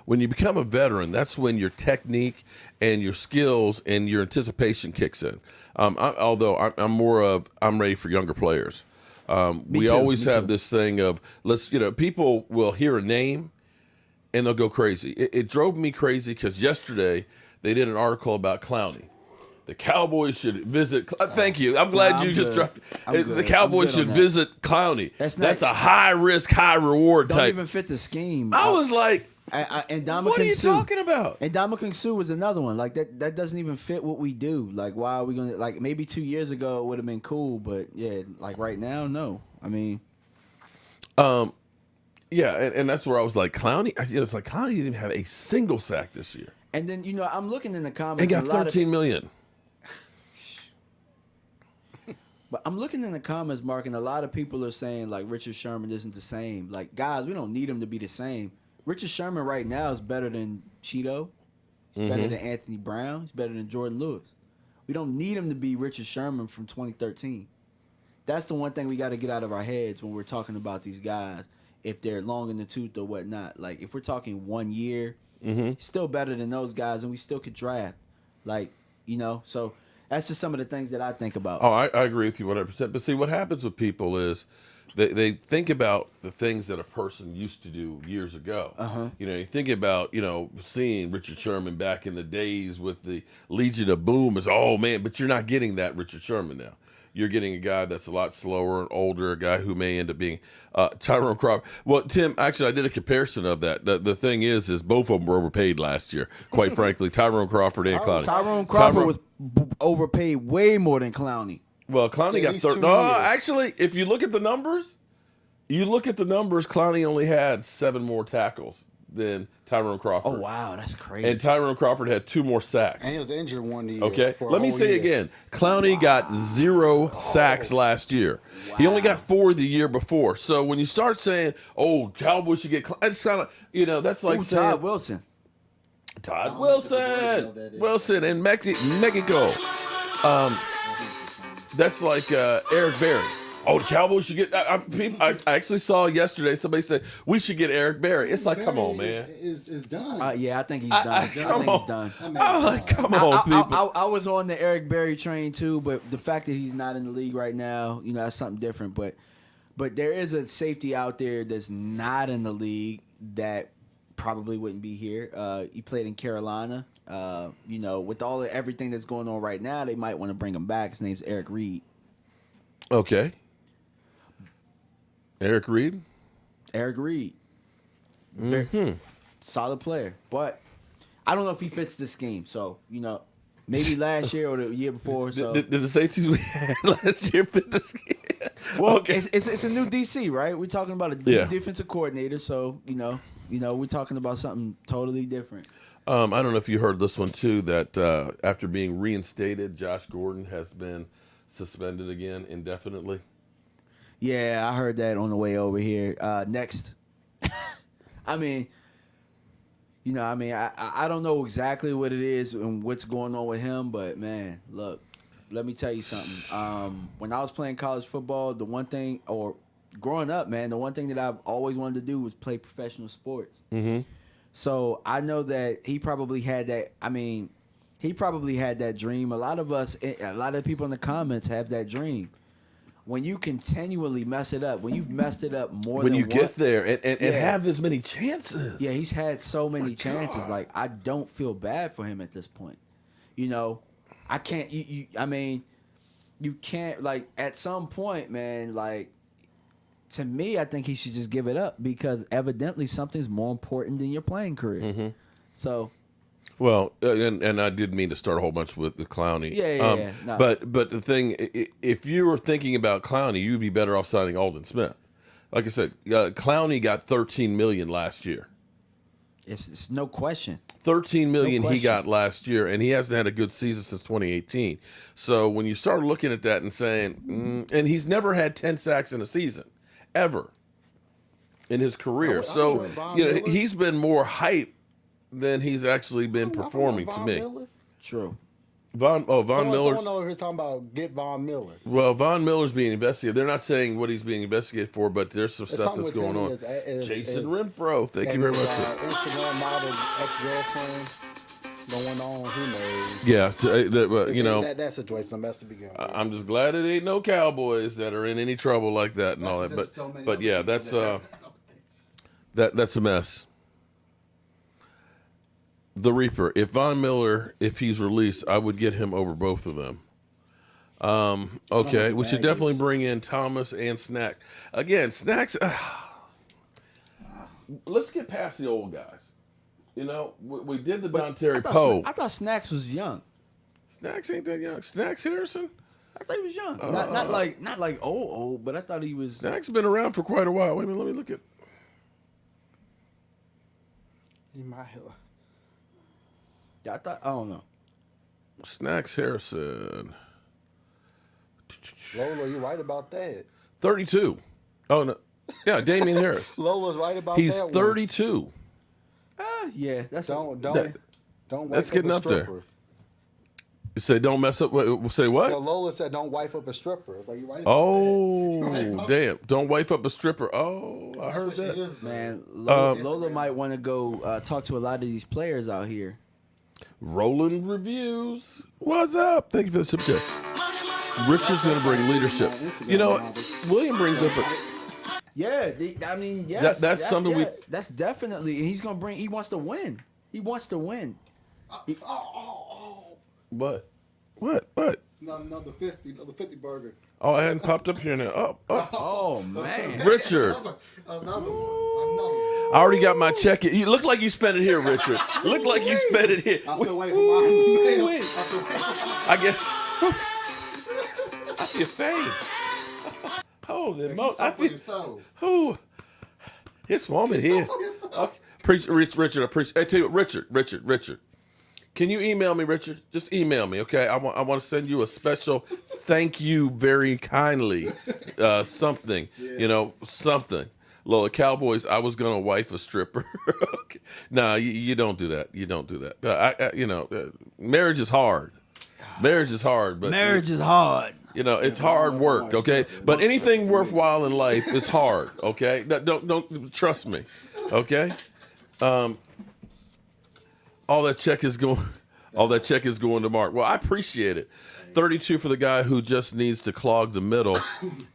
When you become a veteran, that's when your technique and your skills and your anticipation kicks in. Although I'm ready for younger players. We always have this thing of people will hear a name and they'll go crazy. It drove me crazy because yesterday they did an article about Clowney. The Cowboys should visit. Thank you. I'm glad you just dropped. The Cowboys should visit Clowney. That's a high risk, high reward type. Don't even fit the scheme. I was like, and what are you talking about? And Ndamukong Suh was another one. Like that doesn't even fit what we do. Like, why are we gonna maybe 2 years ago it would have been cool, but yeah, like right now, no. I mean, yeah, and that's where I was like, Clowney. It's like Clowney didn't even have a single sack this year. And then I'm looking in the comments. He got $13 million. But I'm looking in the comments, Mark, and a lot of people are saying like Richard Sherman isn't the same. Like, guys, we don't need him to be the same. Richard Sherman right now is better than Cheeto. He's better than Anthony Brown. He's better than Jordan Lewis. We don't need him to be Richard Sherman from 2013. That's the one thing we got to get out of our heads when we're talking about these guys, if they're long in the tooth or whatnot. Like, if we're talking 1 year, he's still better than those guys, and we still could draft. Like, so that's just some of the things that I think about. Oh, I agree with you 100%. But see, what happens with people is they think about the things that a person used to do years ago. You think about, seeing Richard Sherman back in the days with the Legion of Boom is, oh, man, but you're not getting that Richard Sherman now. You're getting a guy that's a lot slower and older, a guy who may end up being Tyrone Crawford. Well, Tim, actually, I did a comparison of that. The thing is both of them were overpaid last year, quite frankly, Tyrone Crawford and Clowney. Tyrone Crawford was overpaid way more than Clowney. Well, Clowney got 30. No, actually, if you look at the numbers, Clowney only had 7 more tackles than Tyrone Crawford. Oh, wow, that's crazy. And Tyrone Crawford had 2 more sacks. And he was injured 1 year. Okay, let me say again. Clowney got 0 sacks last year. Wow. He only got 4 the year before. So when you start saying, oh, Cowboys should get it's kind of, that's like saying. Todd Wilson. Wilson in Mexico. That's like Eric Berry. Oh, the Cowboys should get. I actually saw yesterday somebody said we should get Eric Berry. It's like, come on, man. Is done. Yeah, I think he's done. I think he's done. I'm like, come on, people. I was on the Eric Berry train too, but the fact that he's not in the league right now, that's something different. But there is a safety out there that's not in the league that probably wouldn't be here. He played in Carolina. With everything that's going on right now, they might want to bring him back. His name's Eric Reed. Okay. Eric Reed? Solid player. But I don't know if he fits this scheme. So, maybe last year or the year before. So. Did the safeties we had last year fit this scheme? Well, okay. it's a new DC, right? We're talking about a new defensive coordinator. So, we're talking about something totally different. I don't know if you heard this one, too, that after being reinstated, Josh Gordon has been suspended again indefinitely. Yeah, I heard that on the way over here. Next. I don't know exactly what it is and what's going on with him, but, man, look. let me tell you something. When I was playing college football, the one thing, or growing up, man, the one thing that I've always wanted to do was play professional sports. Mm-hmm. So I know that he probably had that. I mean, he probably had that dream. A lot of the people in the comments have that dream. When you continually mess it up, when you've messed it up more when than you once, get there and have as many chances. Yeah, he's had so many chances. God. Like, I don't feel bad for him at this point. You know, I can't. I mean, you can't. Like, at some point, man. Like, to me, I think he should just give it up because evidently something's more important than your playing career. Mm-hmm. So. Well, and I did mean to start a whole bunch with the Clowney. Yeah. No. But the thing, if you were thinking about Clowney, you'd be better off signing Aldon Smith. Like I said, Clowney got $13 million last year. It's no question. $13 million he got last year, and he hasn't had a good season since 2018. So when you start looking at that and saying, and he's never had 10 sacks in a season, ever, in his career. So he's been more hype than he's actually been performing to me. Miller? True. Von Miller. Someone over here talking about get Von Miller. Well, Von Miller's being investigated. They're not saying what he's being investigated for, but there's some stuff that's going on. Jason Renfro, thank you very much. Instagram model, ex-girlfriend, going on, who knows? Yeah, you know. That situation's a mess to begin with. I'm just glad it ain't no Cowboys that are in any trouble like that and all that. But yeah, that's a mess. The Reaper. If Von Miller, if he's released, I would get him over both of them. Okay, we should definitely bring in Thomas and Snack. Again, Snacks. Let's get past the old guys. You know, we did the Don Terry Poe. I thought Snacks was young. Snacks ain't that young. Snacks Harrison? I thought he was young. Not like old, but I thought he was. Snacks been around for quite a while. Wait a minute, let me look at. He might have. Yeah, I don't know. Snacks Harrison. Lola, you're right about that. 32. Oh, no. Yeah, Damian Harris. Lola's right about He's that. He's 32. Yeah, that's don't that's getting up there. You say don't mess up. Say what? So Lola said don't wife up a stripper. It's like, you're right about that. Oh, damn. Don't wife up a stripper. Oh, I heard that. Is, man, Lola might want to go talk to a lot of these players out here. Roland Reviews. What's up? Thank you for the super chat. Richard's going to bring leadership. You know, William brings up Yeah, I mean, yes. That's something we... That's definitely... He's going to bring... He wants to win. He wants to win. What? Another 50 burger. Oh, I hadn't popped up here now. Oh man. Richard. Another one. I already got my check. You look like you spent it here, Richard. Look like you spent it here. I'm still waiting for my mail. I guess. I feel fame. Holy moly. I feel. Who? This woman here. Richard, I appreciate. I tell you, Richard. Can you email me, Richard? Just email me, okay? I want to send you a special thank you very kindly, something, something. Lola, Cowboys, I was going to wife a stripper. Okay. No, you don't do that. You don't do that. Marriage is hard. Marriage is hard. But marriage is hard. It's hard work, okay? But anything worthwhile in life is hard, okay? Don't trust me, okay? All that check is going to Mark. Well, I appreciate it. 32 for the guy who just needs to clog the middle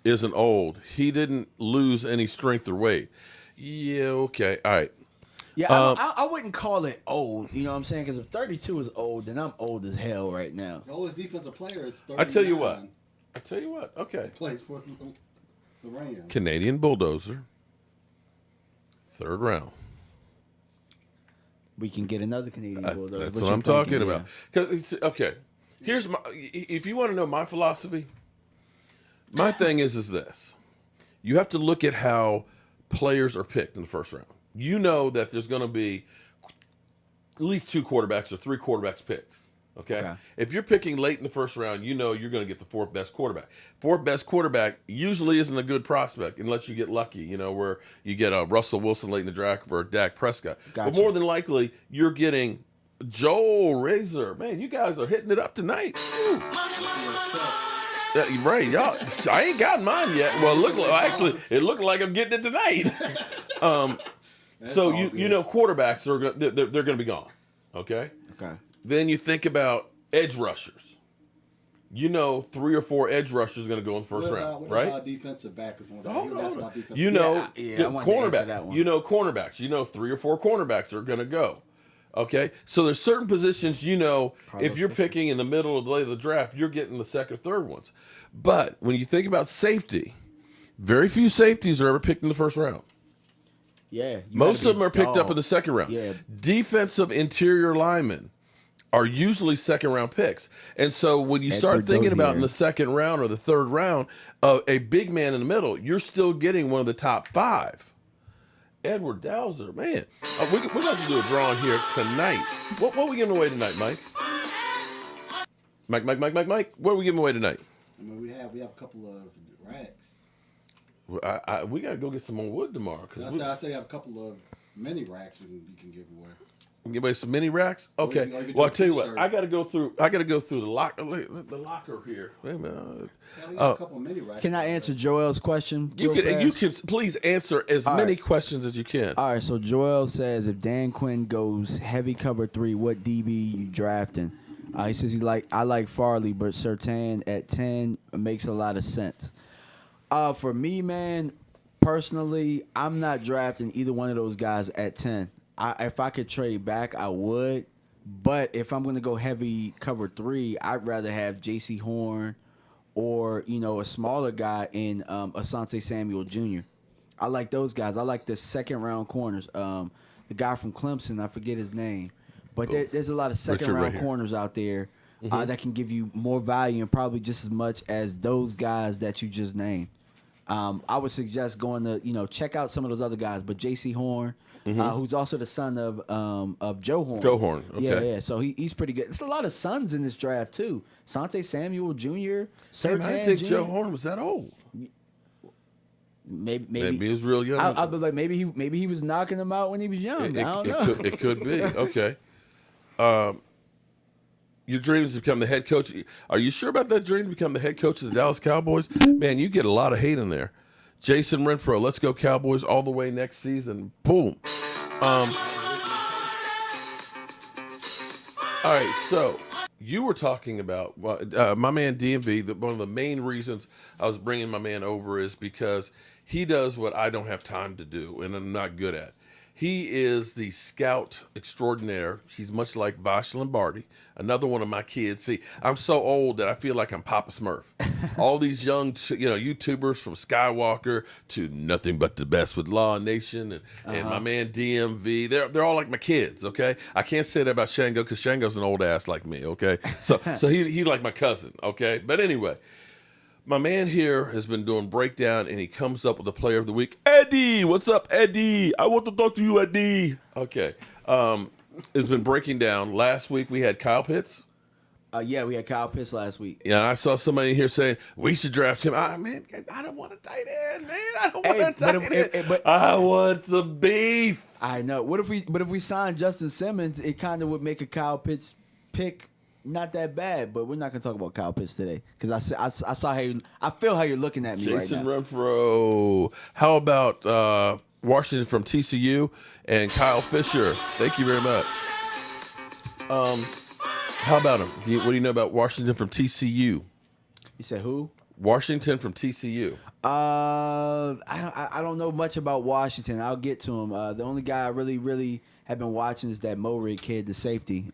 isn't old. He didn't lose any strength or weight. Yeah, okay. All right. Yeah, I wouldn't call it old. You know what I'm saying? Because if 32 is old, then I'm old as hell right now. The oldest defensive player is 39. I tell you what. Okay. Plays for the Rams. Canadian Bulldozer. 3rd round. We can get another Canadian Bulldozer. That's what I'm talking about. Okay. Here's if you want to know my philosophy, my thing is this. You have to look at how players are picked in the 1st round. You know that there's going to be at least 2 quarterbacks or 3 quarterbacks picked. Okay? If you're picking late in the 1st round, you know you're going to get the 4th best quarterback. 4th best quarterback usually isn't a good prospect unless you get lucky, where you get a Russell Wilson late in the draft or a Dak Prescott. Gotcha. But more than likely, you're getting Joel Razor, man, you guys are hitting it up tonight. Right, y'all. I ain't got mine yet. Well, it looks like it looked like I'm getting it tonight. So you know quarterbacks are they're going to be gone. Okay. Okay. Then you think about edge rushers. You know, 3 or 4 edge rushers are going to go in the first round, right? What about defensive back is one of You know, cornerback. You know, cornerbacks. You know, 3 or 4 cornerbacks are going to go. Okay, so there's certain positions, you know, if you're picking in the middle of the draft, you're getting the second, third ones. But when you think about safety, very few safeties are ever picked in the first round. Yeah. Most of them are picked up in the second round. Yeah. Defensive interior linemen are usually second round picks. And so when you start thinking about in the second round or the third round, a big man in the middle, you're still getting one of the top 5. Edward Dowser, man. We're going to do a drawing here tonight. What are we giving away tonight, Mike? Mike. What are we giving away tonight? I mean, we have a couple of racks. We got to go get some more wood tomorrow. I say I have a couple of mini racks we can give away. We give away some mini racks. Okay. Well, I'll tell you what. I got to go through the locker. The locker here. Wait a minute. We got a couple of mini racks. Can I answer Joel's question? You can please answer as many questions as you can. All right. So Joel says, if Dan Quinn goes heavy cover 3, what DB you drafting? He says I like Farley, but Surtain at 10 makes a lot of sense. For me, man, personally, I'm not drafting either one of those guys at 10. If I could trade back, I would. But if I'm going to go heavy cover 3, I'd rather have J.C. Horn or, a smaller guy in Asante Samuel Jr. I like those guys. I like the second-round corners. The guy from Clemson, I forget his name. But there's a lot of second-round corners out there that can give you more value and probably just as much as those guys that you just named. I would suggest going to, check out some of those other guys. But J.C. Horn, who's also the son of Joe Horn. Joe Horn, okay. Yeah. So he's pretty good. There's a lot of sons in this draft, too. Asante Samuel Jr., Surtain I didn't think Jr. Joe Horn was that old. Maybe he was real young. I'll be like, maybe he was knocking them out when he was young. I don't know. It could be. Okay. Your dream is to become the head coach. Are you sure about that dream to become the head coach of the Dallas Cowboys? Man, you get a lot of hate in there. Jason Renfro, let's go Cowboys all the way next season. Boom. All right, so you were talking about my man DMV. One of the main reasons I was bringing my man over is because he does what I don't have time to do and I'm not good at. He is the scout extraordinaire. He's much like Vash Lombardi, another one of my kids. See, I'm so old that I feel like I'm Papa Smurf. All these young, YouTubers from Skywalker to Nothing But the Best with Law Nation and my man DMV. They're all like my kids. Okay, I can't say that about Shango because Shango's an old ass like me. Okay, so he like my cousin. Okay, but anyway. My man here has been doing breakdown, and he comes up with the player of the week. Eddie, what's up, Eddie? I want to talk to you, Eddie. Okay. It's been breaking down. Last week we had Kyle Pitts. Yeah, we had Kyle Pitts last week. Yeah, and I saw somebody here saying we should draft him. Man, I don't want a tight end, man. I don't want a tight end. But I want some beef. I know. But if we sign Justin Simmons, it kind of would make a Kyle Pitts pick not that bad, but we're not going to talk about Kyle Pitts today because I saw I feel how you're looking at me Jason right now. Renfro. How about Washington from TCU and Kyle Fisher? Thank you very much. How about him? What do you know about Washington from TCU? You said who? Washington from TCU. I don't know much about Washington. I'll get to him. The only guy I really have been watching is that Morig kid, the safety.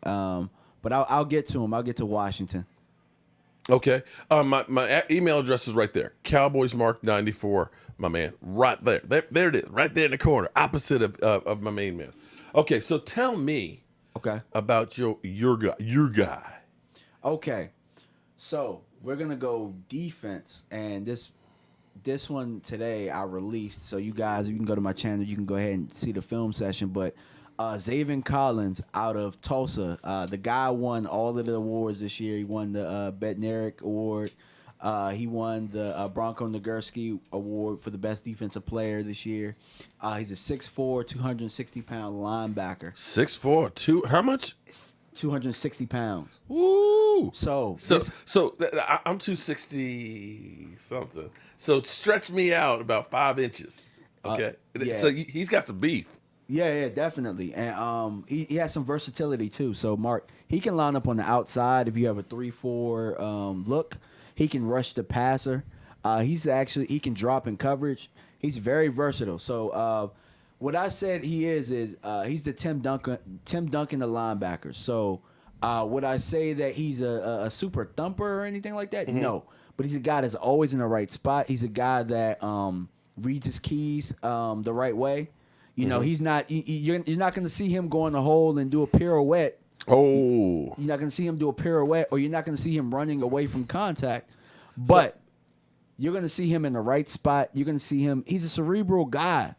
But I'll get to him. I'll get to Washington. Okay. My email address is right there. CowboysMark94, my man. Right there. There it is. Right there in the corner. Opposite of my main man. Okay, so tell me about your guy. Okay. So we're gonna go defense. And this one today I released. So you guys, you can go to my channel, you can go ahead and see the film session. But Zaven Collins out of Tulsa. The guy won all of the awards this year. He won the Bednarik Award. He won the Bronco Nagurski Award for the best defensive player this year. He's a 6'4", 260-pound linebacker. 6'4", how much? 260 pounds. Woo! So I'm 260 something. So stretch me out about 5 inches. Okay. yeah. So he's got some beef. Yeah, definitely. And he has some versatility too. So Mark, he can line up on the outside if you have a 3-4 look. He can rush the passer. He can drop in coverage. He's very versatile. So what I said he is he's the Tim Duncan of linebackers. So would I say that he's a super thumper or anything like that? Mm-hmm. No. But he's a guy that's always in the right spot. He's a guy that reads his keys the right way. You know, he's not. You're not going to see him go in the hole and do a pirouette. Oh, you're not going to see him do a pirouette, or you're not going to see him running away from contact. But you're going to see him in the right spot. You're going to see him. He's a cerebral guy,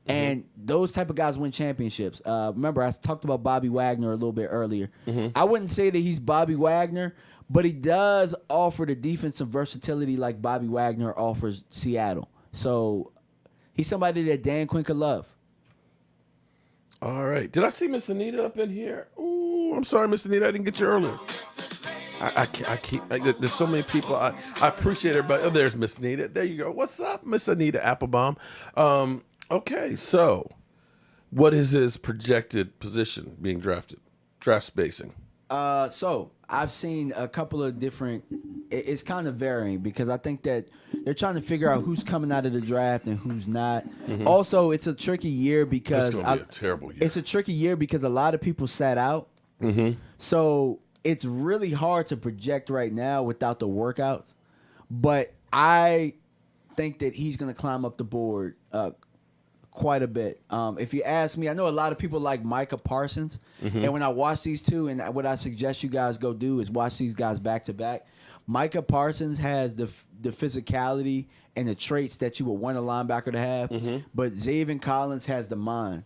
and those type of guys win championships. Remember, I talked about Bobby Wagner a little bit earlier. I wouldn't say that he's Bobby Wagner, but he does offer the defensive versatility like Bobby Wagner offers Seattle. So he's somebody that Dan Quinn could love. All right. Did I see Miss Anita up in here? Ooh, I'm sorry, Miss Anita. I didn't get you earlier. I keep. There's so many people. I appreciate everybody. Oh, there's Miss Anita. There you go. What's up, Miss Anita Applebaum? Okay, so what is his projected position being drafted? Draft spacing. So I've seen a couple of different. It's kind of varying because I think that they're trying to figure out who's coming out of the draft and who's not. Also, it's a tricky year because it's going to be a terrible year. It's a tricky year because a lot of people sat out. So it's really hard to project right now without the workouts. But I think that he's going to climb up the board quite a bit. If you ask me, I know a lot of people like Micah Parsons. And when I watch these two, and what I suggest you guys go do is watch these guys back to back. Micah Parsons has the physicality and the traits that you would want a linebacker to have. But Zaven Collins has the mind.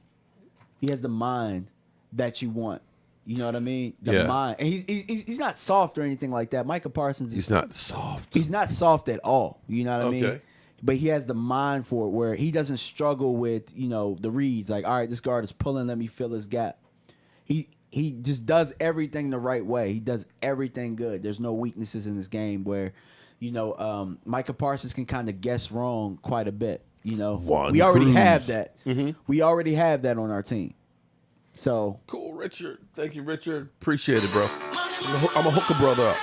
He has the mind that you want. You know what I mean? The mind. And he's not soft or anything like that. Micah Parsons He's not soft. He's not soft at all. You know what I mean? But he has the mind for it where he doesn't struggle with, the reads. Like, all right, this guard is pulling, let me fill his gap. He just does everything the right way. He does everything good. There's no weaknesses in this game where, Micah Parsons can kind of guess wrong quite a bit. We already have that. We already have that on our team. So cool, Richard. Thank you, Richard. Appreciate it, bro. I'm a hook a brother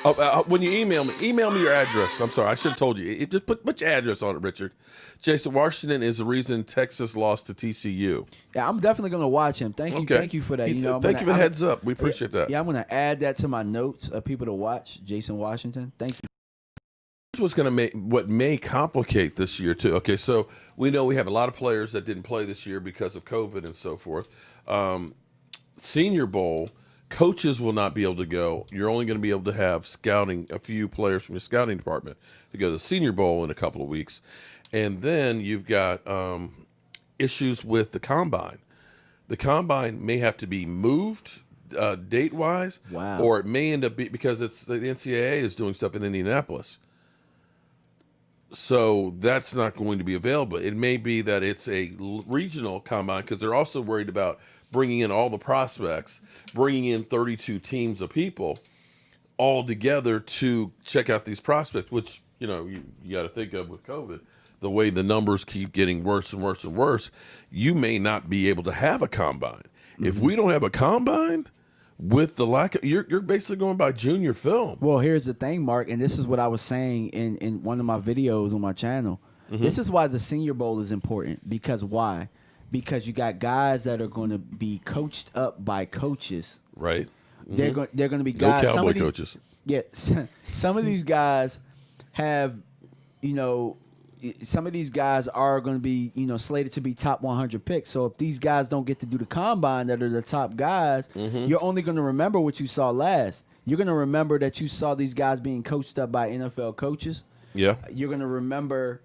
up. When you email me your address. I'm sorry, I should have told you. Just put your address on it, Richard. Jason Washington is the reason Texas lost to TCU. Yeah, I'm definitely going to watch him. Thank you for that. Thank you for the heads up. We appreciate that. Yeah, I'm going to add that to my notes of people to watch. Jason Washington. Thank you. What's going to what may complicate this year too. Okay, so we know we have a lot of players that didn't play this year because of COVID and so forth. Senior Bowl, coaches will not be able to go. You're only going to be able to have a few players from your scouting department to go to the Senior Bowl in a couple of weeks. And then you've got issues with the Combine. The Combine may have to be moved date-wise. Wow. Or it may end up because the NCAA is doing stuff in Indianapolis. So that's not going to be available. It may be that it's a regional combine because they're also worried about bringing in all the prospects, bringing in 32 teams of people all together to check out these prospects, which, you got to think of with COVID, the way the numbers keep getting worse and worse and worse, you may not be able to have a combine. If we don't have a combine, with the lack of, you're basically going by junior film. Well, here's the thing, Mark, and this is what I was saying in one of my videos on my channel. This is why the Senior Bowl is important. Because why? Because you got guys that are going to be coached up by coaches. Right. They're going to be guys. No Cowboy coaches. Yeah. Some of these guys have, some of these guys are going to be, slated to be top 100 picks. So if these guys don't get to do the combine that are the top guys, you're only going to remember what you saw last. You're going to remember that you saw these guys being coached up by NFL coaches. Yeah. You're going to remember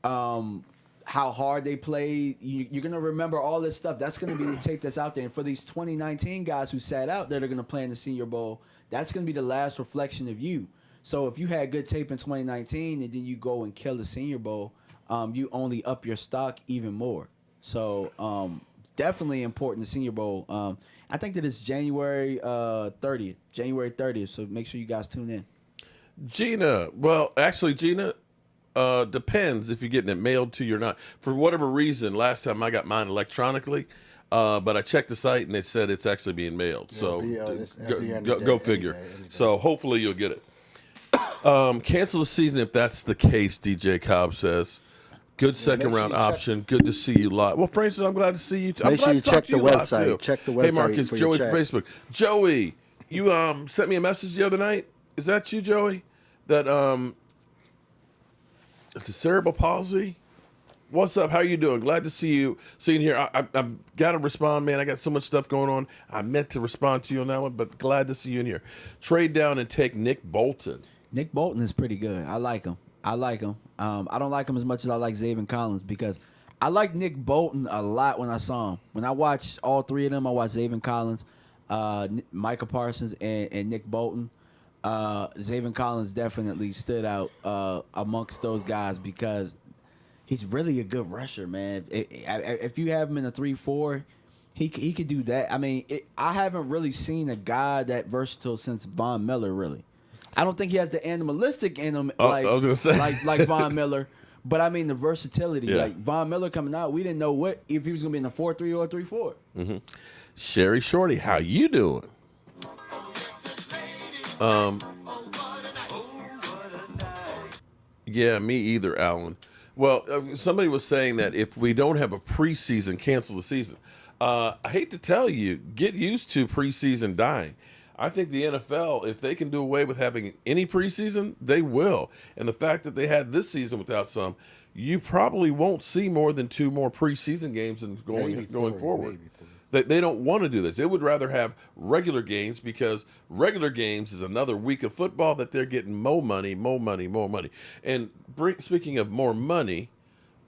how hard they played. You're going to remember all this stuff. That's going to be the tape that's out there. And for these 2019 guys who sat out that are going to play in the Senior Bowl, that's going to be the last reflection of you. So if you had good tape in 2019 and then you go and kill the Senior Bowl, you only up your stock even more. So definitely important, the Senior Bowl. I think that it's January 30th. January 30th. So make sure you guys tune in. Gina, well, actually, Gina, depends if you're getting it mailed to you or not. For whatever reason, last time I got mine electronically, but I checked the site and it said it's actually being mailed. So go figure. So hopefully you'll get it. Cancel the season if that's the case, DJ Cobb says. Good second round option. Good to see you live. Well, Francis, I'm glad to see you. Make sure you check the website. Check the website. Hey, Marcus, Joey from Facebook. Joey, you sent me a message the other night. Is that you, Joey? That it's a cerebral palsy. What's up? How you doing? Glad to see you. Seeing here, I've got to respond, man. I got so much stuff going on. I meant to respond to you on that one, but glad to see you in here. Trade down and take Nick Bolton. Nick Bolton is pretty good. I like him. I don't like him as much as I like Zaven Collins because I like Nick Bolton a lot when I saw him. When I watched all three of them, I watched Zaven Collins, Micah Parsons, and Nick Bolton. Zaven Collins definitely stood out amongst those guys because he's really a good rusher, man. If you have him in a 3-4, he could do that. I mean, I haven't really seen a guy that versatile since Von Miller, really. I don't think he has the animalistic in him like Von Miller, but I mean the versatility. Yeah. Like Von Miller coming out, we didn't know if he was going to be in a 4-3 or a 3-4. Mm-hmm. Sherry Shorty, how you doing? Yeah, me either, Alan. Well, somebody was saying that if we don't have a preseason, cancel the season. I hate to tell you, get used to preseason dying. I think the NFL, if they can do away with having any preseason, they will. And the fact that they had this season without some, you probably won't see more than 2 more preseason games going forward. They don't want to do this. They would rather have regular games because regular games is another week of football that they're getting more money. And speaking of more money,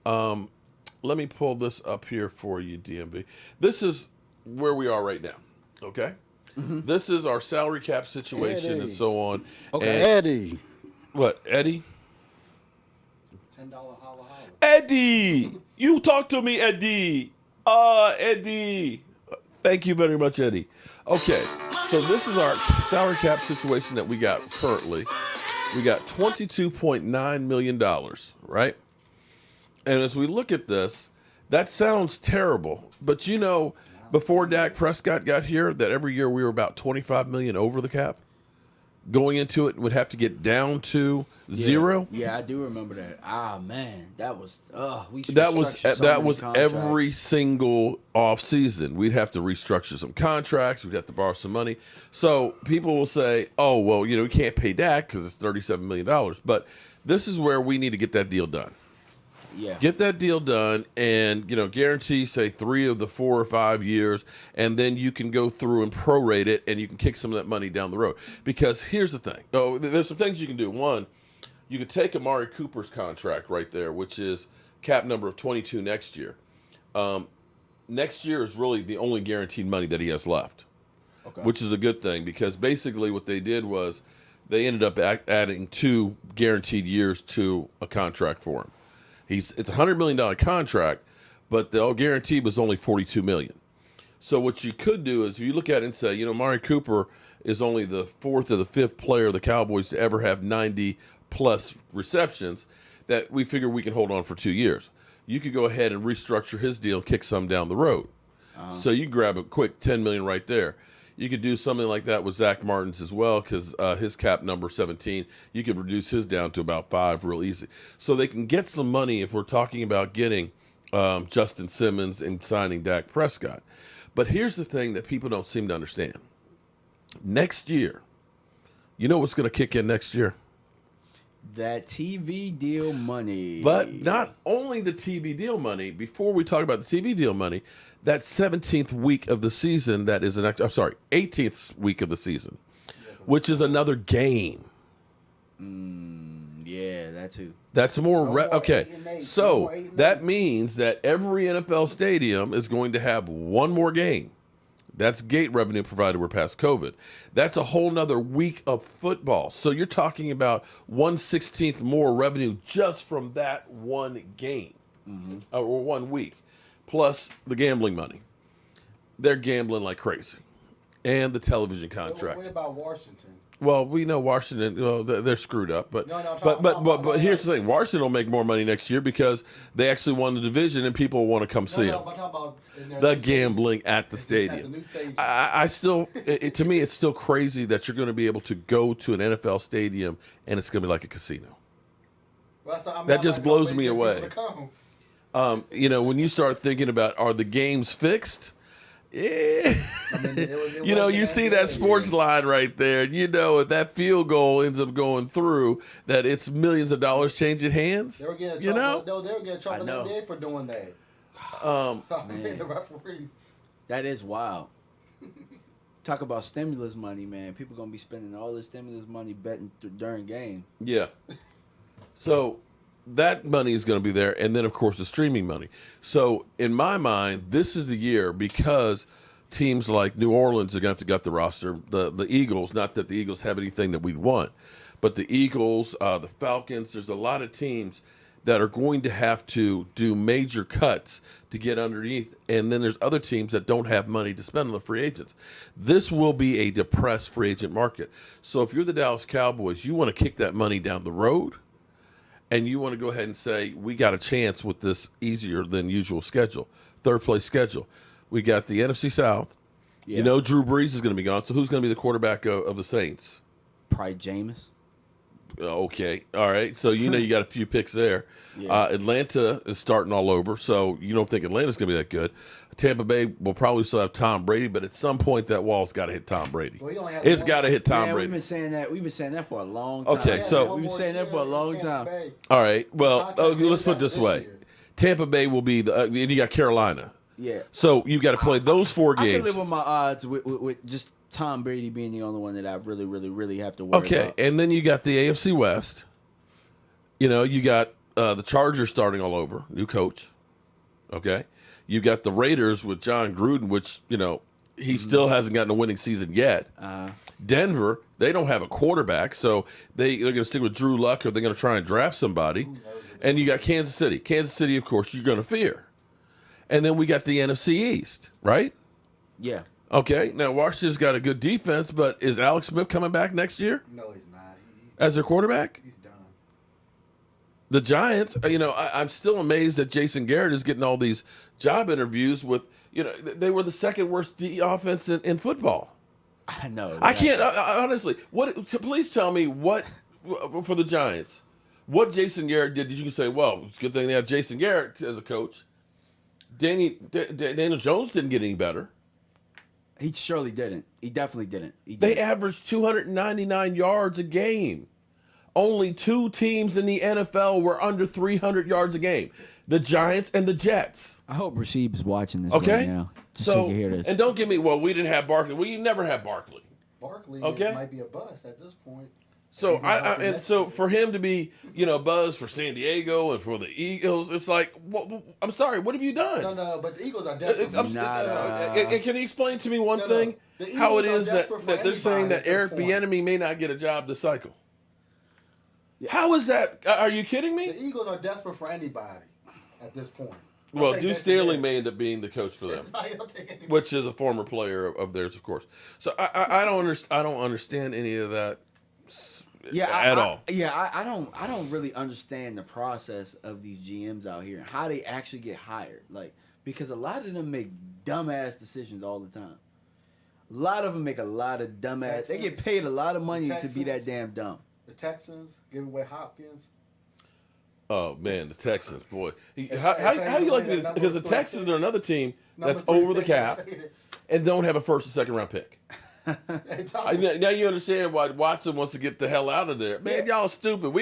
let me pull this up here for you, DMV. This is where we are right now, okay? Mm-hmm. This is our salary cap situation Eddie. and so on. Okay, and Eddie. What, Eddie? $10 holla holla. Eddie! You talk to me, Eddie. Eddie. Thank you very much, Eddie. Okay, so this is our salary cap situation that we got currently. We got $22.9 million, right? And as we look at this, that sounds terrible. But you know, before Dak Prescott got here, that every year we were about $25 million over the cap. Going into it, would have to get down to 0. Yeah, I do remember that. Ah, man, that was every single off season. We'd have to restructure some contracts. We'd have to borrow some money. So people will say, "Oh, well, we can't pay Dak because it's $37 million." But this is where we need to get that deal done. Yeah. Get that deal done and, guarantee, say, 3 of the 4 or 5 years, and then you can go through and prorate it, and you can kick some of that money down the road. Because here's the thing. Oh, there's some things you can do. One, you could take Amari Cooper's contract right there, which is cap number of 22 next year. Next year is really the only guaranteed money that he has left, which is a good thing because basically what they did was they ended up adding 2 guaranteed years to a contract for him. It's a $100 million contract, but the guarantee was only $42 million. So what you could do is if you look at it and say, Amari Cooper is only the 4th or the 5th player of the Cowboys to ever have 90-plus receptions, that we figure we can hold on for 2 years. You could go ahead and restructure his deal and kick some down the road. So you grab a quick $10 million right there. You could do something like that with Zach Martin's as well because his cap number 17, you could reduce his down to about 5 real easy. So they can get some money if we're talking about getting Justin Simmons and signing Dak Prescott. But here's the thing that people don't seem to understand. Next year, you know what's going to kick in next year? That TV deal money. But not only the TV deal money. Before we talk about the TV deal money, that 17th week of the season, 18th week of the season, which is another game. Yeah, that too. That's more. So that means that every NFL stadium is going to have one more game. That's gate revenue provided we're past COVID. That's a whole nother week of football. So you're talking about 1/16 more revenue just from that one game or 1 week, plus the gambling money. They're gambling like crazy, and the television contract. What about Washington? Well, we know Washington. Well, they're screwed up, but No, but here's the thing: Washington will make more money next year because they actually won the division, and people want to come see them. I'm talking about The gambling at the At stadium. the new stadium. I still, to me, it's still crazy that you're going to be able to go to an NFL stadium and it's going to be like a casino. That just blows me away. You know, when you start thinking about, are the games fixed? Yeah. You know, you see that sports line right there. You know, if that field goal ends up going through, that it's millions of dollars changing hands. They were getting you know? They were getting trouble that day for doing that. The referees. That is wild. Talk about stimulus money, man. People gonna be spending all this stimulus money betting during game. Yeah. So that money is going to be there, and then of course the streaming money. So in my mind, this is the year because teams like New Orleans are going to have to gut the roster. The Eagles, not that the Eagles have anything that we'd want, but the Eagles, the Falcons. There's a lot of teams that are going to have to do major cuts to get underneath, and then there's other teams that don't have money to spend on the free agents. This will be a depressed free agent market. So if you're the Dallas Cowboys, you want to kick that money down the road. And you want to go ahead and say, we got a chance with this easier than usual schedule, third place schedule. We got the NFC South. Yeah. You know, Drew Brees is going to be gone. So who's going to be the quarterback of the Saints? Probably Jameis. Okay. All right. So, you know, you got a few picks there. Yeah. Atlanta is starting all over. So you don't think Atlanta's going to be that good. Tampa Bay will probably still have Tom Brady, but at some point that wall's got to hit Tom Brady. Well, it's got to hit Tom Brady. We've been saying that. We've been saying that for a long time. Okay, so we've been saying that for a long time. All right. Well, let's put it this way: Tampa Bay will be the. And you got Carolina. Yeah. So you got to play those 4 games. I can live with my odds with just Tom Brady being the only one that I really have to worry about. Okay, and then you got the AFC West. You know, you got the Chargers starting all over, new coach. Okay. You got the Raiders with John Gruden, which, you know, he still hasn't gotten a winning season yet. Denver, they don't have a quarterback, so they're going to stick with Drew Luck, or they're going to try and draft somebody. And you got Kansas City. Kansas City, of course, you're going to fear. And then we got the NFC East, right? Yeah. Okay, now Washington's got a good defense, but is Alex Smith coming back next year? No, he's not. As their quarterback? He's done. The Giants, you know, I'm still amazed that Jason Garrett is getting all these job interviews with, you know, they were the second worst offense in football. I know. I can't, honestly, please tell me what, for the Giants, what Jason Garrett did you say, well, it's a good thing they had Jason Garrett as a coach. Daniel Jones didn't get any better. He surely didn't. He definitely didn't. They averaged 299 yards a game. Only 2 teams in the NFL were under 300 yards a game. The Giants and the Jets. I hope Rasheed's watching this okay? right now. So you can hear this. And don't get me, well, we didn't have Barkley. We never had Barkley. Barkley okay? might be a bust at this point. So so for him to be, you know, buzz for San Diego and for the Eagles, it's like, I'm sorry, what have you done? No, but the Eagles are desperate. And can you explain to me one thing? How it is that they're saying that Eric Bieniemy may not get a job this cycle? Yeah. How is that? Are you kidding me? The Eagles are desperate for anybody at this point. Well, Deuce Staley may end up being the coach for them, which is a former player of theirs, of course. So I don't understand any of that. At all. I don't really understand the process of these GMs out here and how they actually get hired. Like, because a lot of them make dumbass decisions all the time. A lot of them make a lot of dumbass. They get paid a lot of money to be that damn dumb. The Texans giving away Hopkins. Oh man, the Texans, boy. How you like this? Because the Texans are another team that's over the cap and don't have a first and second round pick. Now you understand why Watson wants to get the hell out of there. Man, y'all stupid.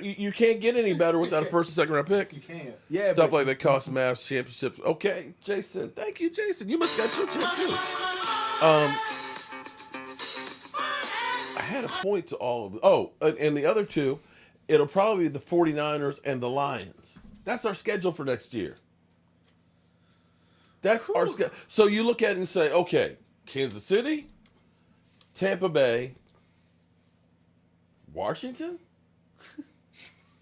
You can't get any better without a first and second round pick. You can't. Yeah, stuff like that costs MAF championships. Okay, Jason. Thank you, Jason. You must have got your chip too. I had a point to all of them. Oh, and the other two, it'll probably be the 49ers and the Lions. That's our schedule for next year. That's our schedule. So you look at it and say, okay, Kansas City, Tampa Bay, Washington.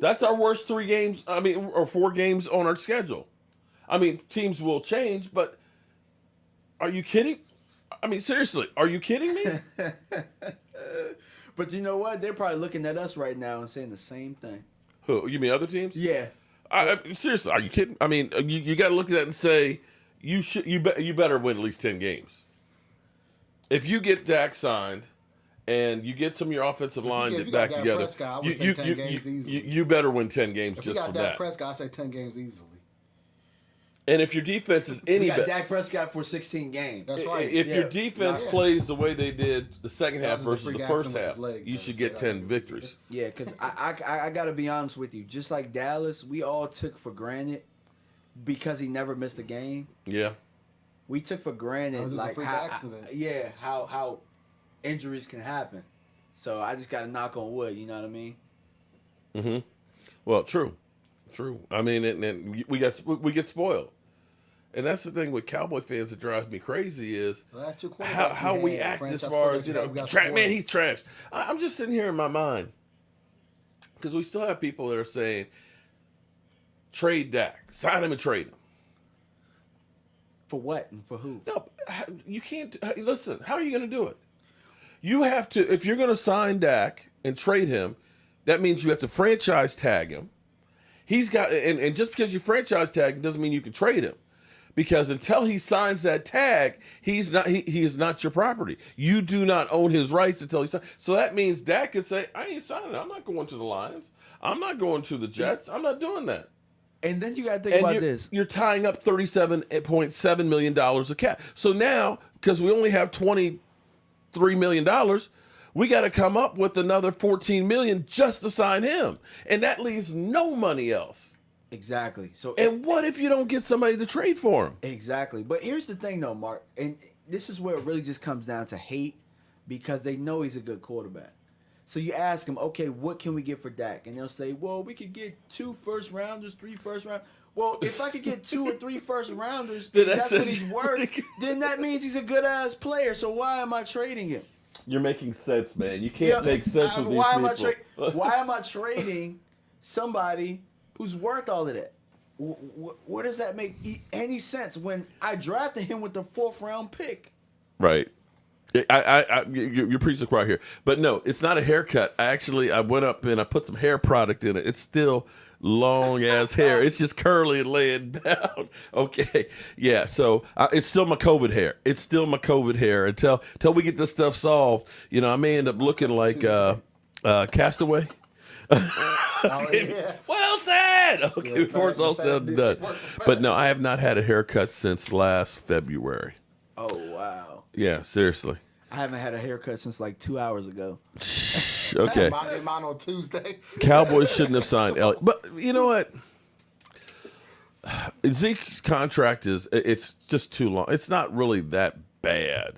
That's our worst 3 games. I mean, or 4 games on our schedule. I mean, teams will change, but are you kidding? I mean, seriously, are you kidding me? But you know what? They're probably looking at us right now and saying the same thing. Who? You mean other teams? Yeah. Seriously, are you kidding? I mean, you got to look at that and say you better win at least 10 games. If you get Dak signed and you get some of your offensive line back together, Prescott, I would say 10 games easily. you better win 10 games If just you from got Dak that. Prescott, I say 10 games easily. And if your defense is any We got better, Dak Prescott for 16 games. That's right. if your defense Yeah. plays the way they did the second half was a versus free the guy first from his half, leg, you though, should so get that 10 was- victories. Yeah, because I got to be honest with you. Just like Dallas, we all took for granted because he never missed a game. Yeah. We took for That granted was just a like freak accident. how injuries can happen. So I just got to knock on wood. You know what I mean? Mm-hmm. Well, true. I mean, and we get spoiled. And that's the thing with Cowboy fans that drives me crazy is The last 2 quarterbacks how we had, act as franchise far as, quarterbacks, you know, we got man, spoiled. he's trash. I'm just sitting here in my mind because we still have people that are saying, trade Dak, sign him and trade him. For what and for who? No, you can't. Listen, how are you going to do it? You have to, if you're going to sign Dak and trade him, that means you have to franchise tag him. He's got, and just because you franchise tag him doesn't mean you can trade him. Because until he signs that tag, he is not your property. You do not own his rights until he signs. So that means Dak could say, I ain't signing. I'm not going to the Lions. I'm not going to the Jets. I'm not doing that. And then you got to think about this. You're tying up $37.7 million of cap. So now, because we only have $23 million, we got to come up with another $14 million just to sign him. And that leaves no money else. Exactly. So And what if you don't get somebody to trade for him? Exactly. But here's the thing, though, Mark, and this is where it really just comes down to hate because they know he's a good quarterback. So you ask them, okay, what can we get for Dak? And they'll say, well, we could get 2 first-rounders, 3 first-rounders. Well, if I could get 2 or 3 first-rounders, Then that's what says- he's worth, then that means he's a good-ass player. So why am I trading him? You're making sense, man. You can't make sense of these people. Why am I trading somebody who's worth all of that? Where does that make any sense when I drafted him with the 4th round pick? Right. You're preaching right here. But no, it's not a haircut. I went up and I put some hair product in it. It's still long ass hair. It's just curly and laying down. Okay. Yeah. So it's still my COVID hair. It's still my COVID hair until we get this stuff solved. You know, I may end up looking like Castaway. Oh, yeah. Well said. Okay, before it's all said and done. But no, I have not had a haircut since last February. Oh, wow. Yeah, seriously. I haven't had a haircut since like 2 hours ago. Okay. I get mine on Tuesday. Cowboys shouldn't have signed Elliott. But you know what? Zeke's contract it's just too long. It's not really that bad.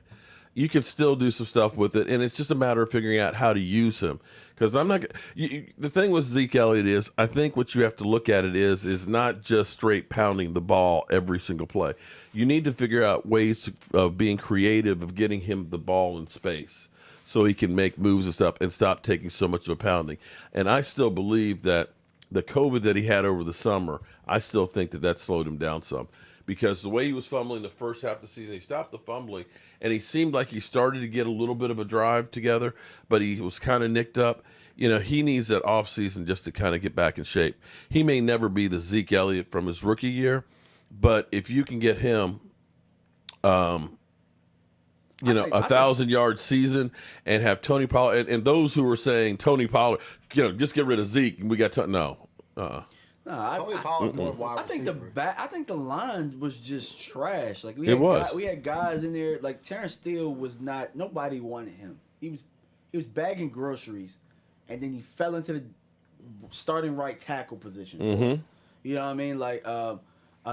You can still do some stuff with it, and it's just a matter of figuring out how to use him. Because I'm not. The thing with Zeke Elliott is, I think what you have to look at it is not just straight pounding the ball every single play. You need to figure out ways of being creative, of getting him the ball in space, so he can make moves and stuff, and stop taking so much of a pounding. And I still believe that the COVID that he had over the summer, I still think that slowed him down some. Because the way he was fumbling the first half of the season, he stopped the fumbling, and he seemed like he started to get a little bit of a drive together, but he was kind of nicked up. You know, he needs that offseason just to kind of get back in shape. He may never be the Zeke Elliott from his rookie year, but if you can get him, 1,000-yard season and have Tony Pollard, and those who were saying Tony Pollard, just get rid of Zeke, and we got no. No, I think the line was just trash. Like we had guys in there. Like Terrence Steele was not. Nobody wanted him. He was bagging groceries, and then he fell into the starting right tackle position. Mm-hmm. You know what I mean? Like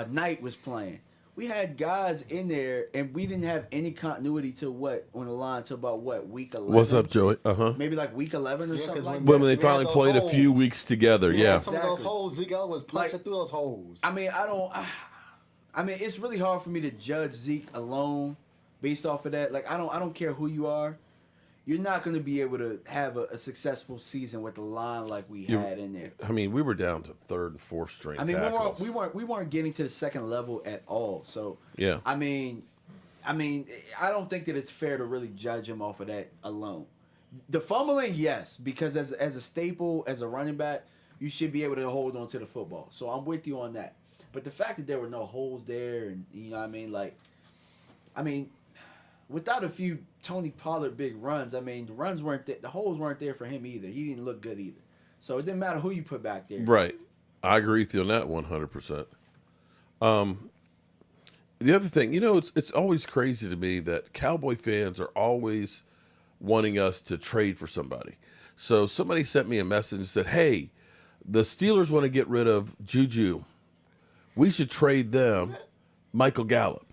Knight was playing. We had guys in there, and we didn't have any continuity on the line to about week 11. What's up, Joey? Maybe like week 11 or something like that. When they finally played a few weeks together, yeah. Some of those holes, Zeke Elliott was punching through those holes. I mean, it's really hard for me to judge Zeke alone based off of that. Like I don't care who you are. You're not going to be able to have a successful season with a line like we had in there. I mean, we were down to third and fourth string. I mean, tackles. we weren't getting to the second level at all. So yeah, I mean, I don't think that it's fair to really judge him off of that alone. The fumbling, yes, because as a staple, as a running back, you should be able to hold on to the football. So I'm with you on that. But the fact that there were no holes there, and you know what I mean, without a few Tony Pollard big runs, I mean, the runs weren't there, the holes weren't there for him either. He didn't look good either. So it didn't matter who you put back there. Right. I agree with you on that 100%. The other thing, you know, it's always crazy to me that Cowboy fans are always wanting us to trade for somebody. So somebody sent me a message and said, hey, the Steelers want to get rid of Juju. We should trade them Michael Gallup.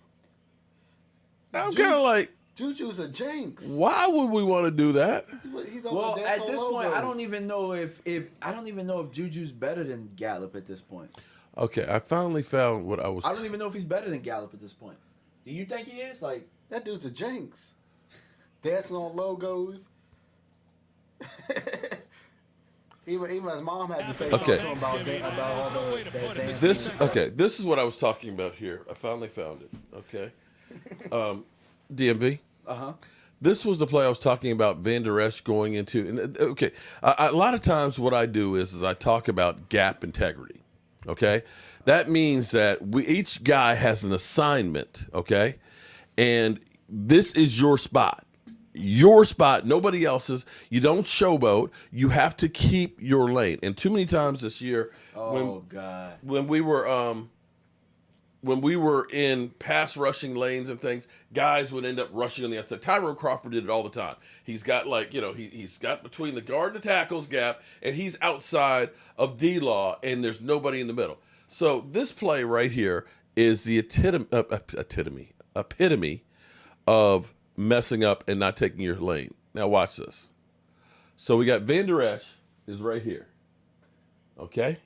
I'm kind of like, Juju's a jinx. why would we want to do that? Well, at this point, I don't even know if Juju's better than Gallup at this point. Okay, I finally found what I was. I don't even know if he's better than Gallup at this point. Do you think he is? Like that dude's a jinx. Dancing on logos. Even his mom had to say something to him about all that dance. This is what I was talking about here. I finally found it. Okay. DMV. This was the play I was talking about. Van Der Esch going into. And, okay, a lot of times what I do is I talk about gap integrity. Okay, that means that each guy has an assignment. Okay, and this is your spot. Your spot, nobody else's. You don't showboat. You have to keep your lane. And too many times this year, when we were in pass rushing lanes and things, guys would end up rushing on the outside. Tyrone Crawford did it all the time. He's got he's got between the guard and the tackles gap, and he's outside of D-Law, and there's nobody in the middle. So this play right here is the epitome of messing up and not taking your lane. Now watch this. So we got Van Der Esch is right here. Okay?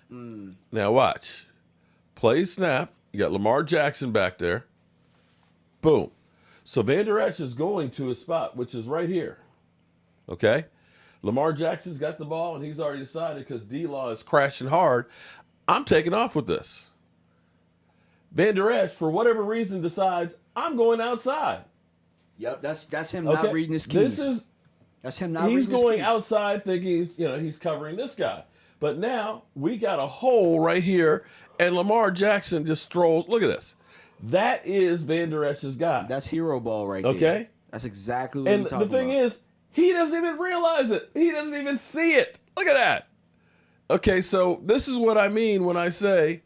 Now watch. Play snap. You got Lamar Jackson back there. Boom. So Van Der Esch is going to his spot, which is right here. Okay? Lamar Jackson's got the ball, and he's already decided because D-Law is crashing hard. I'm taking off with this. Van Der Esch, for whatever reason, decides I'm going outside. Yep, that's him not reading his keys. That's him not reading his keys. He's going outside thinking he's covering this guy. But now we got a hole right here, and Lamar Jackson just strolls. Look at this. That is Van Der Esch's guy. That's hero ball right there. Okay? That's exactly what we're talking about. And the thing is, he doesn't even realize it. He doesn't even see it. Look at that. Okay, so this is what I mean when I say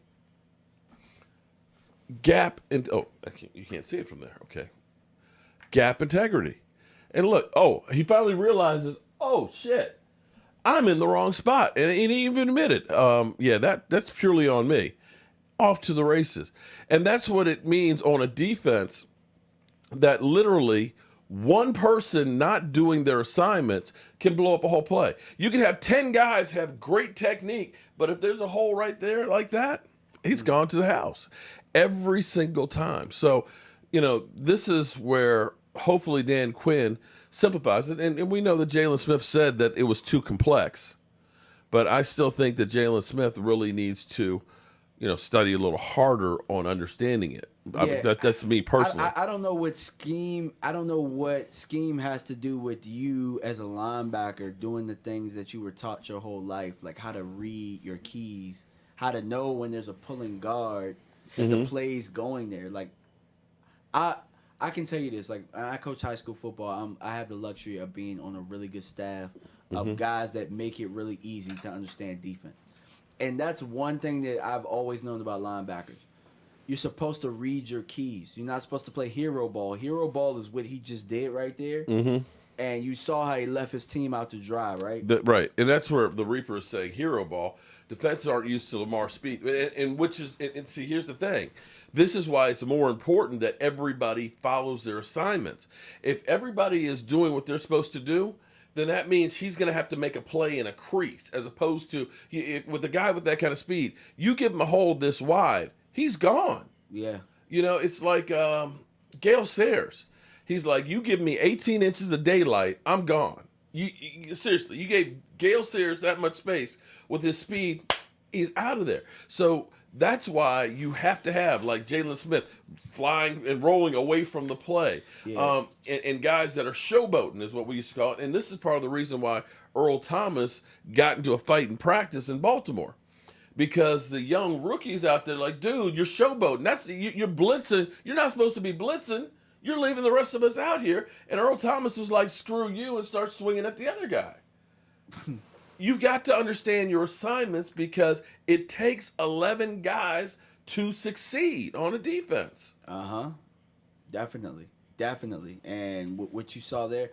gap. You can't see it from there. Okay. Gap integrity. And look, he finally realizes, shit, I'm in the wrong spot. And he even admitted, that's purely on me. Off to the races. And that's what it means on a defense, that literally one person not doing their assignments can blow up a whole play. You can have 10 guys have great technique, but if there's a hole right there like that, he's gone to the house every single time. So, this is where hopefully Dan Quinn simplifies it. And we know that Jalen Smith said that it was too complex. But I still think that Jalen Smith really needs to, study a little harder on understanding it. Yeah. That's me personally. I don't know what scheme. I don't know what scheme has to do with you as a linebacker doing the things that you were taught your whole life, like how to read your keys, how to know when there's a pulling guard, that the play's going there. Like, I can tell you this. Like, I coach high school football. I have the luxury of being on a really good staff of guys that make it really easy to understand defense. And that's one thing that I've always known about linebackers. You're supposed to read your keys. You're not supposed to play hero ball. Hero ball is what he just did right there. And you saw how he left his team out to dry, right? Right. And that's where the Reaper is saying hero ball. Defenses aren't used to Lamar's speed. And see, here's the thing. This is why it's more important that everybody follows their assignments. If everybody is doing what they're supposed to do, then that means he's going to have to make a play in a crease, as opposed to with a guy with that kind of speed. You give him a hole this wide, he's gone. Yeah. It's like Gale Sayers. He's like, you give me 18 inches of daylight, I'm gone. Seriously, you gave Gale Sayers that much space with his speed, he's out of there. So that's why you have to have like Jalen Smith flying and rolling away from the play. Yeah. And guys that are showboating is what we used to call it. And this is part of the reason why Earl Thomas got into a fight in practice in Baltimore. Because the young rookies out there like, dude, you're showboating. You're blitzing. You're not supposed to be blitzing. You're leaving the rest of us out here. And Earl Thomas was like, screw you, and starts swinging at the other guy. You've got to understand your assignments because it takes 11 guys to succeed on a defense. Definitely. And what you saw there,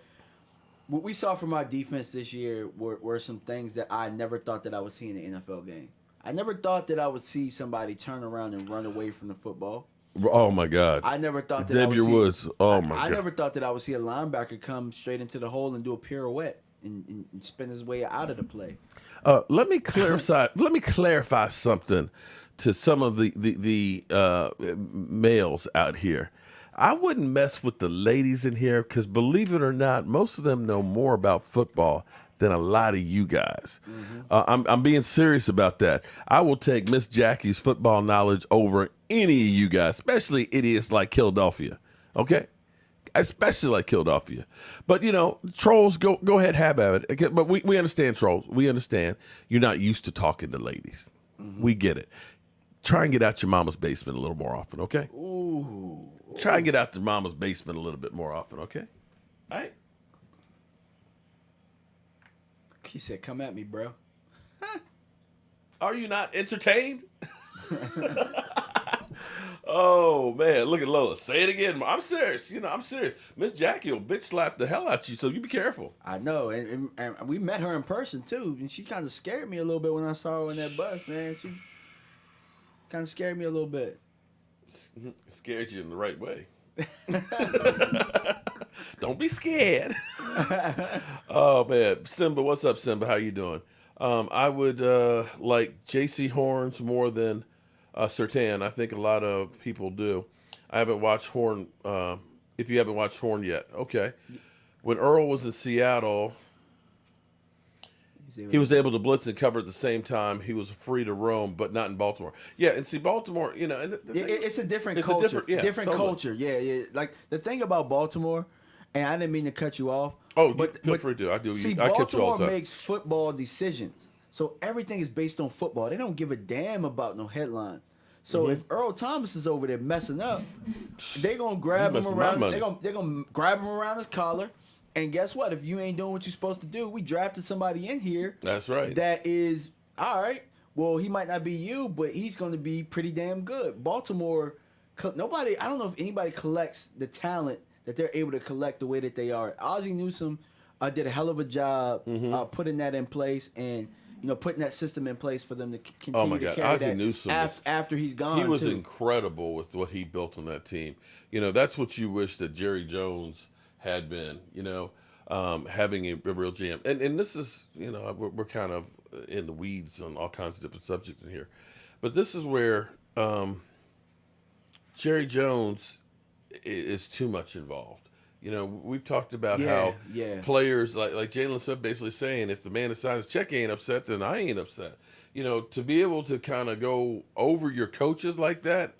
what we saw from our defense this year were some things that I never thought that I would see in an NFL game. I never thought that I would see somebody turn around and run away from the football. Oh my God! I never thought that Xavier Woods. Oh my God! I never thought that I would see a linebacker come straight into the hole and do a pirouette and spin his way out of the play. Let me clarify. Let me clarify something to some of the males out here. I wouldn't mess with the ladies in here because, believe it or not, most of them know more about football than a lot of you guys. I'm being serious about that. I will take Miss Jackie's football knowledge over any of you guys, especially idiots like Philadelphia. Okay? Especially like Philadelphia. But, you know, trolls, go ahead, have at it. Okay, but we understand, trolls. We understand you're not used to talking to ladies. We get it. Try and get out your mama's basement a little more often, okay? Ooh. Try and get out your mama's basement a little bit more often, okay? All right? He said, come at me, bro. Are you not entertained? Oh, man. Look at Lola. Say it again. I'm serious. You know, I'm serious. Miss Jackie will bitch slap the hell out you, so you be careful. I know. And we met her in person, too. And she kind of scared me a little bit when I saw her on that bus, man. She kind of scared me a little bit. Scared you in the right way. Don't be scared. Oh, man. Simba, what's up, Simba? How you doing? I would like J.C. Horns more than Surtain. I think a lot of people do. I haven't watched Horn. If you haven't watched Horn yet, okay. When Earl was in Seattle, he was able to blitz and cover at the same time. He was free to roam, but not in Baltimore. Yeah, and see, Baltimore, you know, and it's a different culture. Different totally. culture. Yeah. Like the thing about Baltimore, and I didn't mean to cut you off. Oh, but feel free to. I do. See, I catch you all the Baltimore time. makes football decisions, so everything is based on football. They don't give a damn about no headlines. So if Earl Thomas is over there messing up, they gonna grab him around. They're gonna grab him around his collar. And guess what? If you ain't doing what you're supposed to do, we drafted somebody in here. That's right. That is all right. Well, he might not be you, but he's going to be pretty damn good. Baltimore, nobody. I don't know if anybody collects the talent that they're able to collect the way that they are. Ozzie Newsome did a hell of a job putting that in place and putting that system in place for them to continue to carry Ozzie that Newsome after he's gone. He was too. incredible with what he built on that team. That's what you wish that Jerry Jones had been, having a real GM. And this is, we're kind of in the weeds on all kinds of different subjects in here. But this is where Jerry Jones is too much involved. We've talked about how players like Jalen Smith basically saying, if the man that signs check ain't upset, then I ain't upset. To be able to kind of go over your coaches like that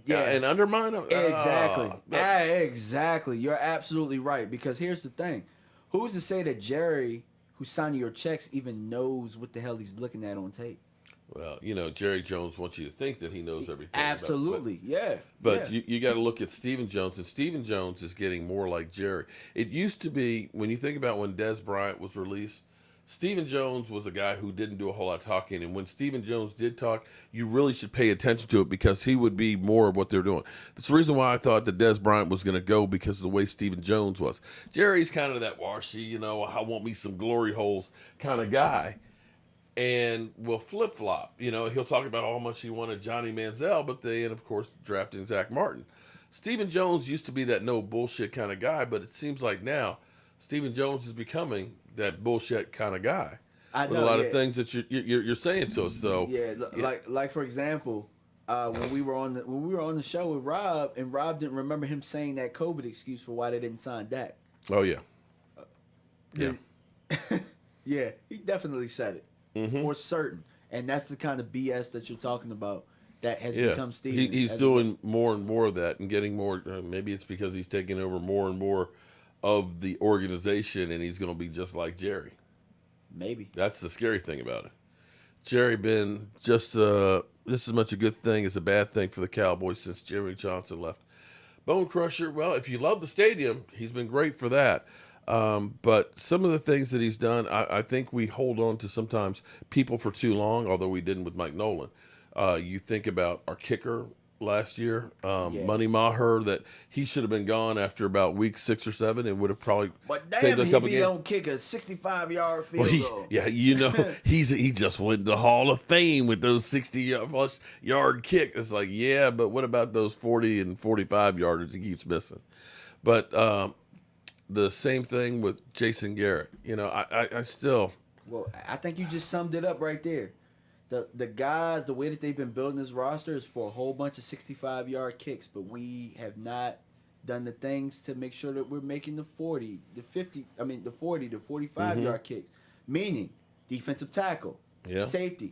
and undermine them. Exactly. Exactly. You're absolutely right. Because here's the thing. Who's to say that Jerry, who's signing your checks, even knows what the hell he's looking at on tape? Well, Jerry Jones wants you to think that he knows everything. Absolutely. But you got to look at Stephen Jones, and Stephen Jones is getting more like Jerry. It used to be, when you think about when Des Bryant was released, Stephen Jones was a guy who didn't do a whole lot of talking, and when Stephen Jones did talk, you really should pay attention to it because he would be more of what they're doing. That's the reason why I thought that Des Bryant was going to go, because of the way Stephen Jones was. Jerry's kind of that washy, I want me some glory holes kind of guy, and will flip-flop. He'll talk about how much he wanted Johnny Manziel, but they end, of course, drafting Zach Martin. Stephen Jones used to be that no bullshit kind of guy, but it seems like now Stephen Jones is becoming that bullshit kind of guy. I know, with a lot of things that you're saying to us. So like for example, when we were on the show with Rob, and Rob didn't remember him saying that COVID excuse for why they didn't sign Dak. Oh yeah. Yeah. Yeah, he definitely said it for certain, and that's the kind of BS that you're talking about that has become Steven. He's doing more and more of that and getting more. Maybe it's because he's taking over more and more of the organization, and he's going to be just like Jerry. Maybe that's the scary thing about it. Jerry been just this as much a good thing as a bad thing for the Cowboys since Jerry Johnson left. Bone Crusher, well, if you love the stadium, he's been great for that. But some of the things that he's done, I think we hold on to sometimes people for too long, although we didn't with Mike Nolan. You think about our kicker last year, Money Maher, that he should have been gone after about week 6 or 7 and would have probably saved a couple if he don't kick a 65-yard field goal. Yeah, you know, he just went to the Hall of Fame with those 60-plus yard kick. It's like, yeah, but what about those 40 and 45 yarders he keeps missing? But the same thing with Jason Garrett. You know, I still. Well, I think you just summed it up right there. The guys, the way that they've been building this roster is for a whole bunch of 65-yard kicks, but we have not done the things to make sure that we're making the 40, the 50, the 40, the 45-yard kicks, meaning defensive tackle, safety.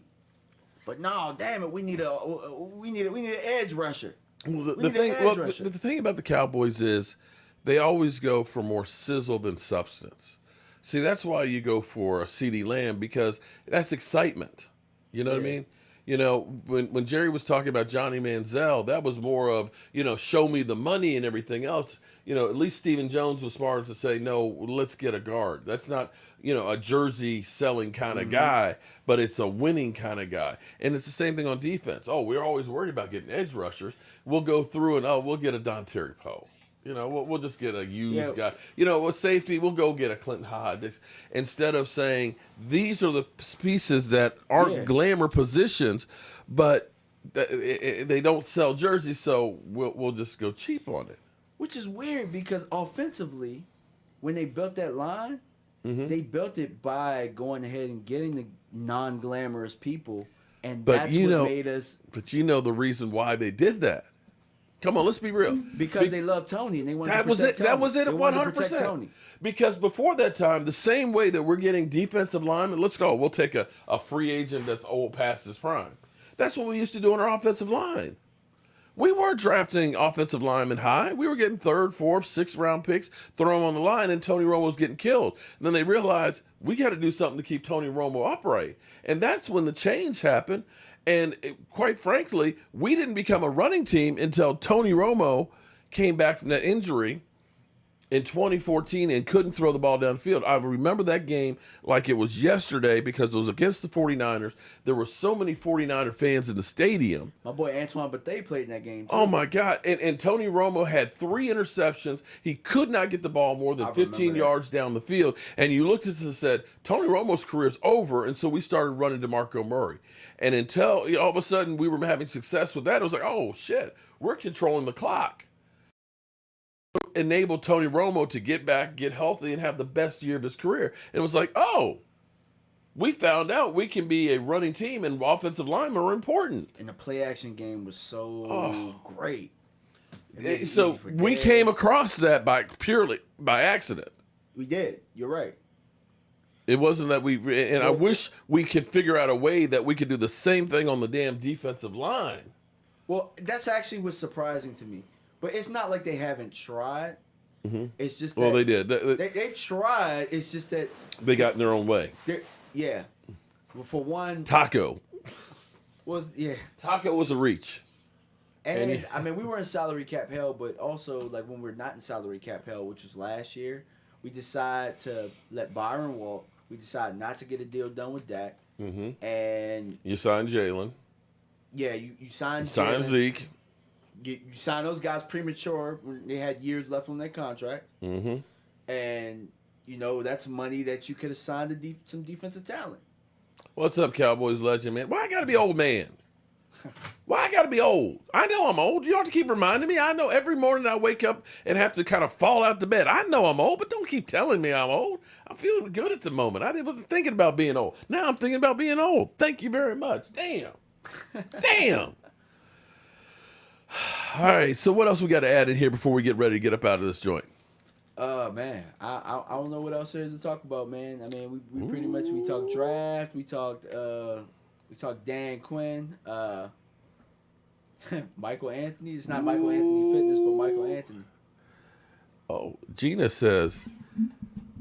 But no, damn it, we need an edge rusher. Well, the thing about the Cowboys is they always go for more sizzle than substance. See, that's why you go for a CeeDee Lamb, because that's excitement. You know what I mean? You know, when Jerry was talking about Johnny Manziel, that was more of, you know, show me the money and everything else. You know, at least Stephen Jones was smart enough to say, no, let's get a guard. That's not, you know, a jersey selling kind of guy, but it's a winning kind of guy. And it's the same thing on defense. Oh, we're always worried about getting edge rushers. We'll go through and, we'll get a Dontari Poe. You know, we'll just get a used guy. You know, with safety, we'll go get a Clinton Hyde. Instead of saying, these are the pieces that aren't glamour positions, but they don't sell jerseys, so we'll just go cheap on it. Which is weird, because offensively, when they built that line, they built it by going ahead and getting the non-glamorous people, and that's what made us... But you know the reason why they did that. Come on, let's be real. Because they love Tony and they want to protect Tony. That was it at 100%. Because before that time, the same way that we're getting defensive linemen, let's go. We'll take a free agent that's old past his prime. That's what we used to do on our offensive line. We weren't drafting offensive linemen high. We were getting 3rd, 4th, 6th round picks, throw them on the line, and Tony Romo was getting killed. And then they realized we got to do something to keep Tony Romo upright. And that's when the change happened. And quite frankly, we didn't become a running team until Tony Romo came back from that injury in 2014 and couldn't throw the ball downfield. I remember that game like it was yesterday because it was against the 49ers. There were so many 49er fans in the stadium. My boy Antoine Bethea played in that game, too. Oh, my God. And Tony Romo had 3 interceptions. He could not get the ball more than 15 yards down the field. And you looked at this and said, Tony Romo's career is over. And so we started running DeMarco Murray. And until all of a sudden we were having success with that, it was like, oh, shit, we're controlling the clock. Enabled Tony Romo to get back, get healthy, and have the best year of his career. And it was like, oh, we found out we can be a running team, and offensive linemen are important. And the play-action game was so great. So we came across that purely by accident. We did. You're right. It wasn't that I wish we could figure out a way that we could do the same thing on the damn defensive line. Well, that's actually what's surprising to me. But it's not like they haven't tried. It's just that they did. They've tried. It's just that they got in their own way. Yeah. Well, for one, Taco was Taco was a reach. And I mean, we were in salary cap hell, but also like when we're not in salary cap hell, which was last year, we decided to let Byron walk. We decided not to get a deal done with Dak. And you signed Jalen. Yeah, you signed Zeke. You signed those guys premature when they had years left on their contract. And, you know, that's money that you could have signed to some defensive talent. What's up, Cowboys legend, man? Why I got to be old man? Why I got to be old? I know I'm old. You don't have to keep reminding me. I know every morning I wake up and have to kind of fall out to bed. I know I'm old, but don't keep telling me I'm old. I'm feeling good at the moment. I wasn't thinking about being old. Now I'm thinking about being old. Thank you very much. Damn. Damn. All right, so what else we got to add in here before we get ready to get up out of this joint? Man, I don't know what else there is to talk about, man. I mean, we pretty much we talked draft, we talked Dan Quinn, Michael Anthony. It's not Michael Anthony Fitness, but Michael Anthony. Oh, Gina says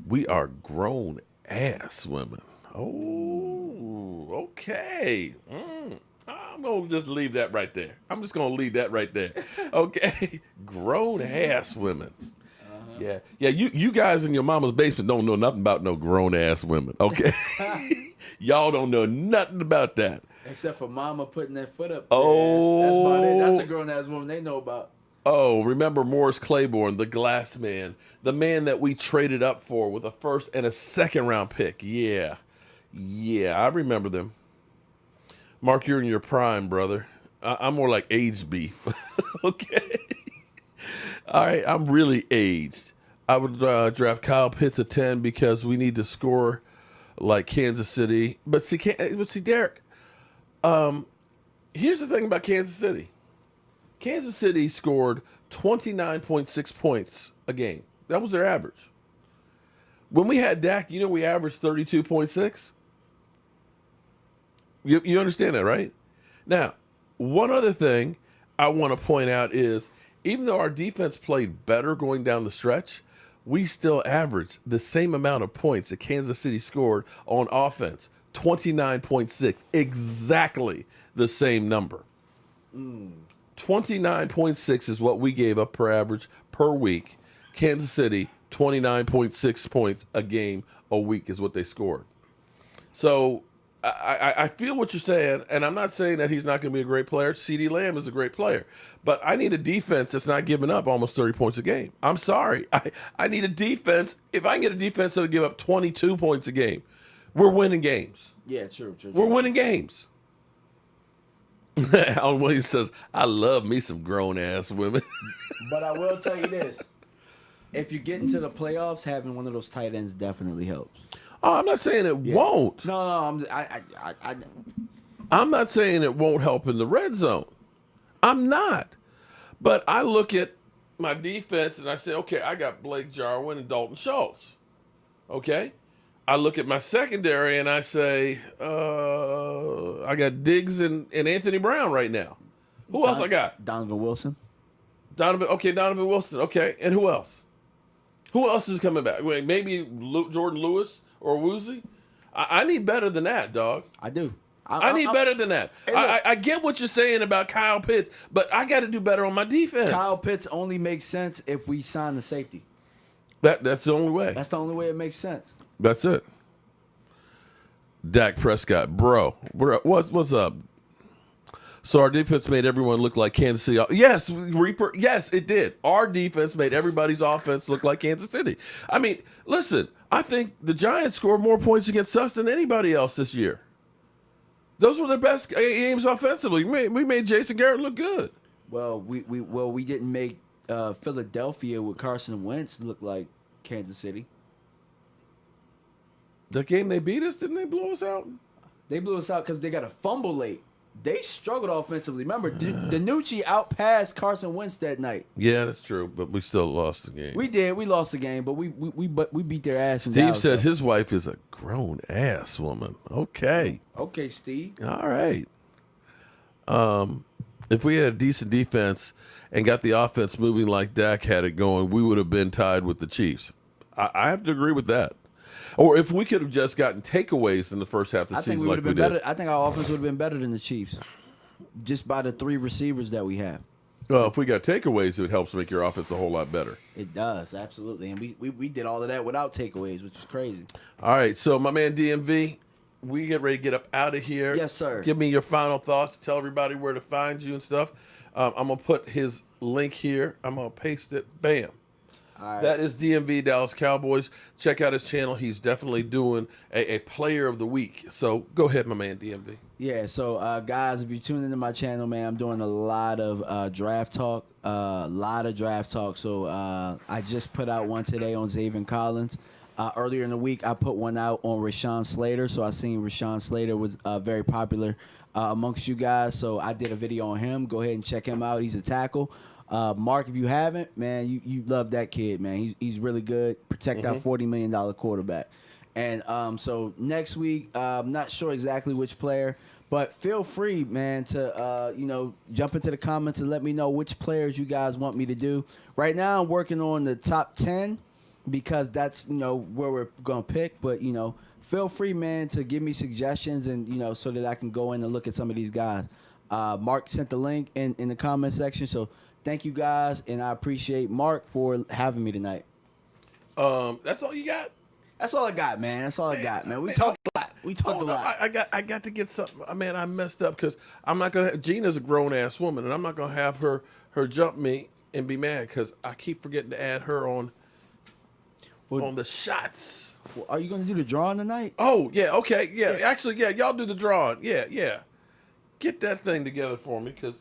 we are grown ass women. Oh, okay. I'm gonna just leave that right there. I'm just gonna leave that right there. Okay, grown ass women. Yeah. You guys in your mama's basement don't know nothing about no grown ass women. Okay, y'all don't know nothing about that. Except for Mama putting that foot up. Oh, that's about it. That's a grown ass woman they know about. Oh, remember Morris Claiborne, the glass man, the man that we traded up for with a first and a second round pick. Yeah, I remember them. Mark, you're in your prime, brother. I'm more like aged beef. Okay. All right, I'm really aged. I would draft Kyle Pitts at 10 because we need to score like Kansas City. But see, Derek, here's the thing about Kansas City. Kansas City scored 29.6 points a game. That was their average. When we had Dak, we averaged 32.6. You understand that, right? Now, one other thing I want to point out is even though our defense played better going down the stretch, we still averaged the same amount of points that Kansas City scored on offense, 29.6, exactly the same number. 29.6 is what we gave up per average per week. Kansas City, 29.6 points a game a week is what they scored. So I feel what you're saying, and I'm not saying that he's not going to be a great player. CeeDee Lamb is a great player. But I need a defense that's not giving up almost 30 points a game. I'm sorry. I need a defense. If I can get a defense that'll give up 22 points a game, we're winning games. Yeah, true. We're winning games. Alan Williams says, I love me some grown-ass women. But I will tell you this. If you get into the playoffs, having one of those tight ends definitely helps. Oh, I'm not saying it won't. No, I'm not saying it won't help in the red zone. I'm not. But I look at my defense and I say, okay, I got Blake Jarwin and Dalton Schultz. Okay? I look at my secondary and I say, I got Diggs and Anthony Brown right now. Who else I got? Donovan Wilson. Donovan Wilson. Okay, and who else? Who else is coming back? Wait, maybe Jordan Lewis or Woozy? I need better than that, dog. I do. I need better than that. Hey, I get what you're saying about Kyle Pitts, but I got to do better on my defense. Kyle Pitts only makes sense if we sign the safety. That's the only way. That's the only way it makes sense. That's it. Dak Prescott, bro, what's up? So our defense made everyone look like Kansas City. Yes, Reaper. Yes, it did. Our defense made everybody's offense look like Kansas City. I mean, listen, I think the Giants scored more points against us than anybody else this year. Those were their best games offensively. We made Jason Garrett look good. Well, we didn't make Philadelphia with Carson Wentz look like Kansas City. The game they beat us, didn't they blow us out? They blew us out because they got a fumble late. They struggled offensively. Remember, DiNucci outpassed Carson Wentz that night. Yeah, that's true, but we still lost the game. We did. We lost the game, but we beat their ass. Steve said his wife is a grown ass woman. Okay. Okay, Steve. All right. If we had a decent defense and got the offense moving like Dak had it going, we would have been tied with the Chiefs. I have to agree with that. Or if we could have just gotten takeaways in the first half of the season like we did. I think our offense would have been better than the Chiefs, just by the 3 receivers that we have. Well, if we got takeaways, it helps make your offense a whole lot better. It does, absolutely. And we did all of that without takeaways, which is crazy. All right, so my man DMV, we get ready to get up out of here. Yes, sir. Give me your final thoughts. Tell everybody where to find you and stuff. I'm going to put his link here. I'm going to paste it. Bam. All right. That is DMV, Dallas Cowboys. Check out his channel. He's definitely doing a player of the week. So go ahead, my man, DMV. Yeah, so guys, if you tune into my channel, man, I'm doing a lot of draft talk. So I just put out one today on Zaven Collins. Earlier in the week, I put one out on Rashawn Slater. So I seen Rashawn Slater was very popular amongst you guys. So I did a video on him. Go ahead and check him out. He's a tackle. Mark, if you haven't, man, you love that kid, man. He's really good. Protect our $40 million quarterback. And so next week, I'm not sure exactly which player, but feel free, man, to jump into the comments and let me know which players you guys want me to do. Right now, I'm working on the top 10 because that's where we're gonna pick. But feel free, man, to give me suggestions and so that I can go in and look at some of these guys. Mark sent the link in the comment section, so thank you guys, and I appreciate Mark for having me tonight. That's all you got? That's all I got, man. That's all I got, man. We talked a lot. We talked a lot. I got to get something. Man, I messed up because I'm not gonna. Gina's a grown ass woman, and I'm not gonna have her jump me and be mad because I keep forgetting to add her on the shots. Well, are you gonna do the drawing tonight? Oh yeah, okay, yeah. Actually, yeah, y'all do the drawing. Yeah. Get that thing together for me because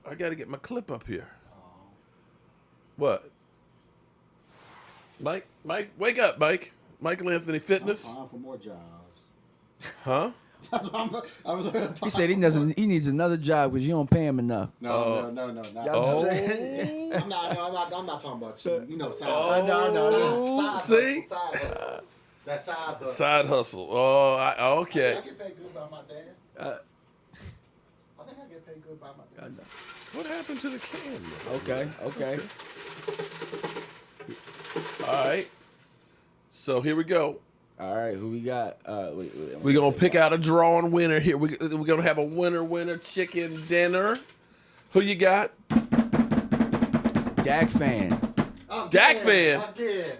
I got to get my clip up here. What? Mike, wake up, Mike. Michael Anthony Fitness. I'm applying for more jobs. Huh? He said he needs another job because you don't pay him enough. No. Oh. I'm not talking about you. Side. See? Side hustle. That side hustle. Side hustle. Oh, okay. I get paid good by my dad. I think I get paid good by my dad. What happened to the can? Okay. All right. So here we go. All right, who we got? We're going to pick out a drawing winner here. We're going to have a winner chicken dinner. Who you got? Dak fan. Dak fan?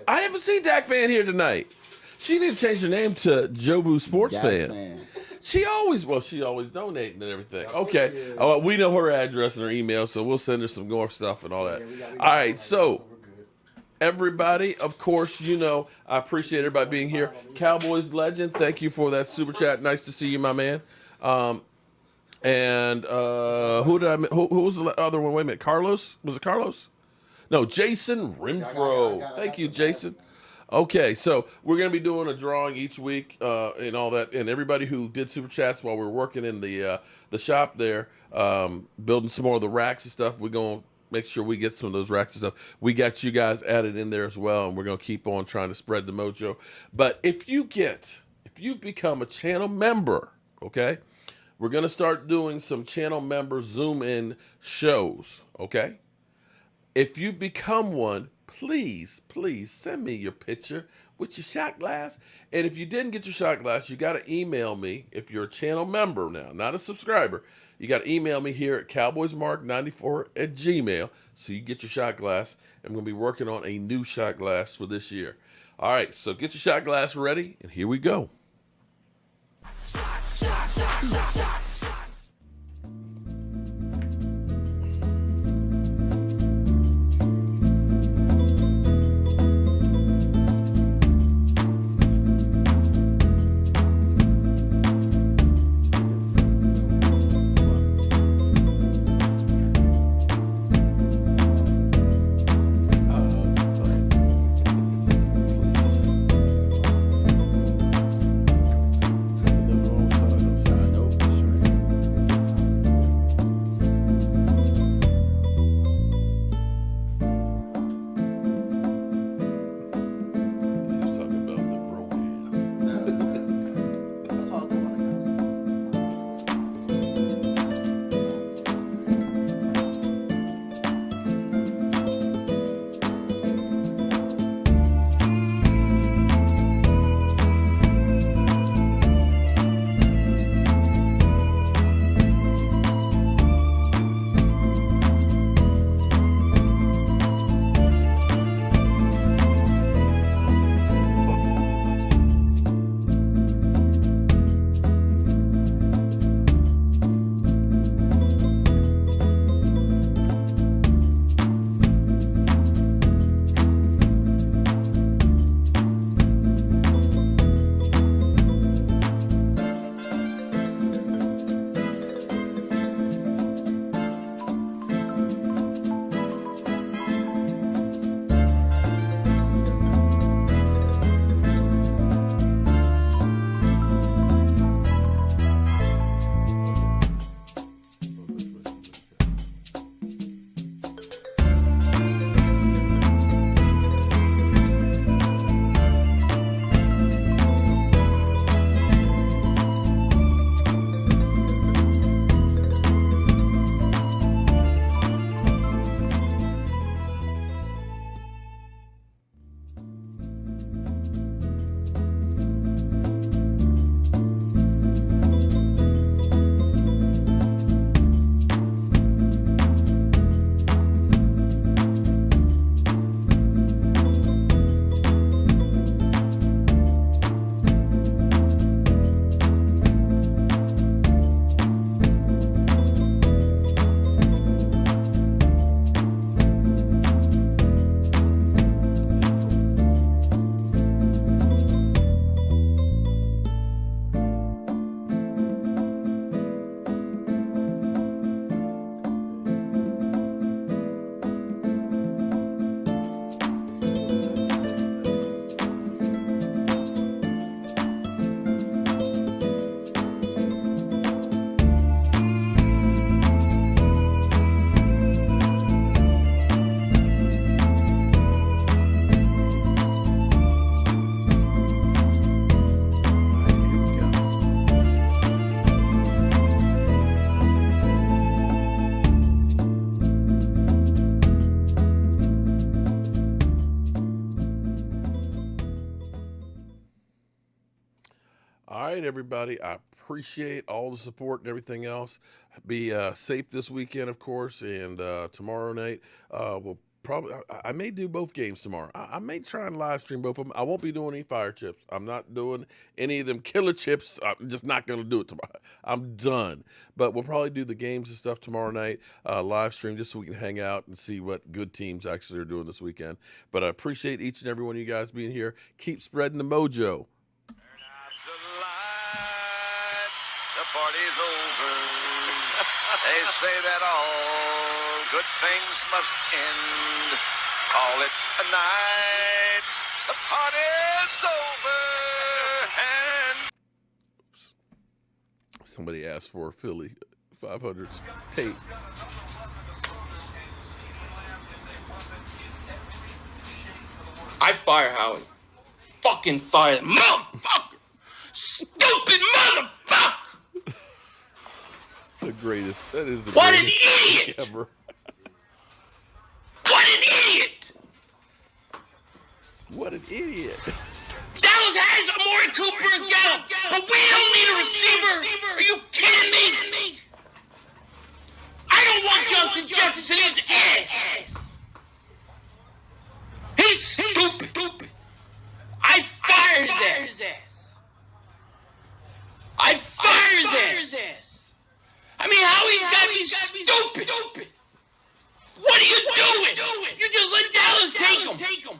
I haven't seen Dak fan here tonight. She need to change her name to Jobu Sports Dak fan. She always donating and everything. Okay. We know her address and her email, so we'll send her some more stuff and all that. All right, so everybody, of course, I appreciate everybody being here. Cowboys legend, thank you for that super chat. Nice to see you, my man. And who was the other one? Wait a minute, Carlos? Was it Carlos? No, Jason Renfro. Thank you, Jason. Okay, so we're going to be doing a drawing each week and all that. And everybody who did super chats while we were working in the shop there, building some more of the racks and stuff, we're going to make sure we get some of those racks and stuff. We got you guys added in there as well, and we're going to keep on trying to spread the mojo. But if you've become a channel member, okay, we're going to start doing some channel member Zoom-in shows, okay? If you've become one, please send me your picture with your shot glass. And if you didn't get your shot glass, you got to email me. If you're a channel member now, not a subscriber, you got to email me here at cowboysmark94@gmail so you get your shot glass. I'm going to be working on a new shot glass for this year. All right, so get your shot glass ready, and here we go. right, everybody. I appreciate all the support and everything else. Be safe this weekend, of course, and tomorrow night we'll probably. I may do both games tomorrow. I may try and live stream both of them. I won't be doing any fire chips. I'm not doing any of them killer chips. I'm just not going to do it tomorrow. I'm done. But we'll probably do the games and stuff tomorrow night, live stream, just so we can hang out and see what good teams actually are doing this weekend. But I appreciate each and every one of you guys being here. Keep spreading the mojo. The party's over. They say that all good things must end. Call it a night. The party's over. And Somebody asked for a Philly 500 tape. I fire Howie. Fucking fire him. Motherfucker! Stupid motherfucker! The greatest. That is the What an greatest idiot! ever. What an idiot! What an idiot. Dallas has Amari Cooper and Gallup, but we don't need a receiver. Are you kidding me? I don't want Justin Jefferson in his ass. He's stupid. I fire his ass. I fire his ass. I mean, Howie's gotta be stupid. What are you doing? You just let Dallas take him.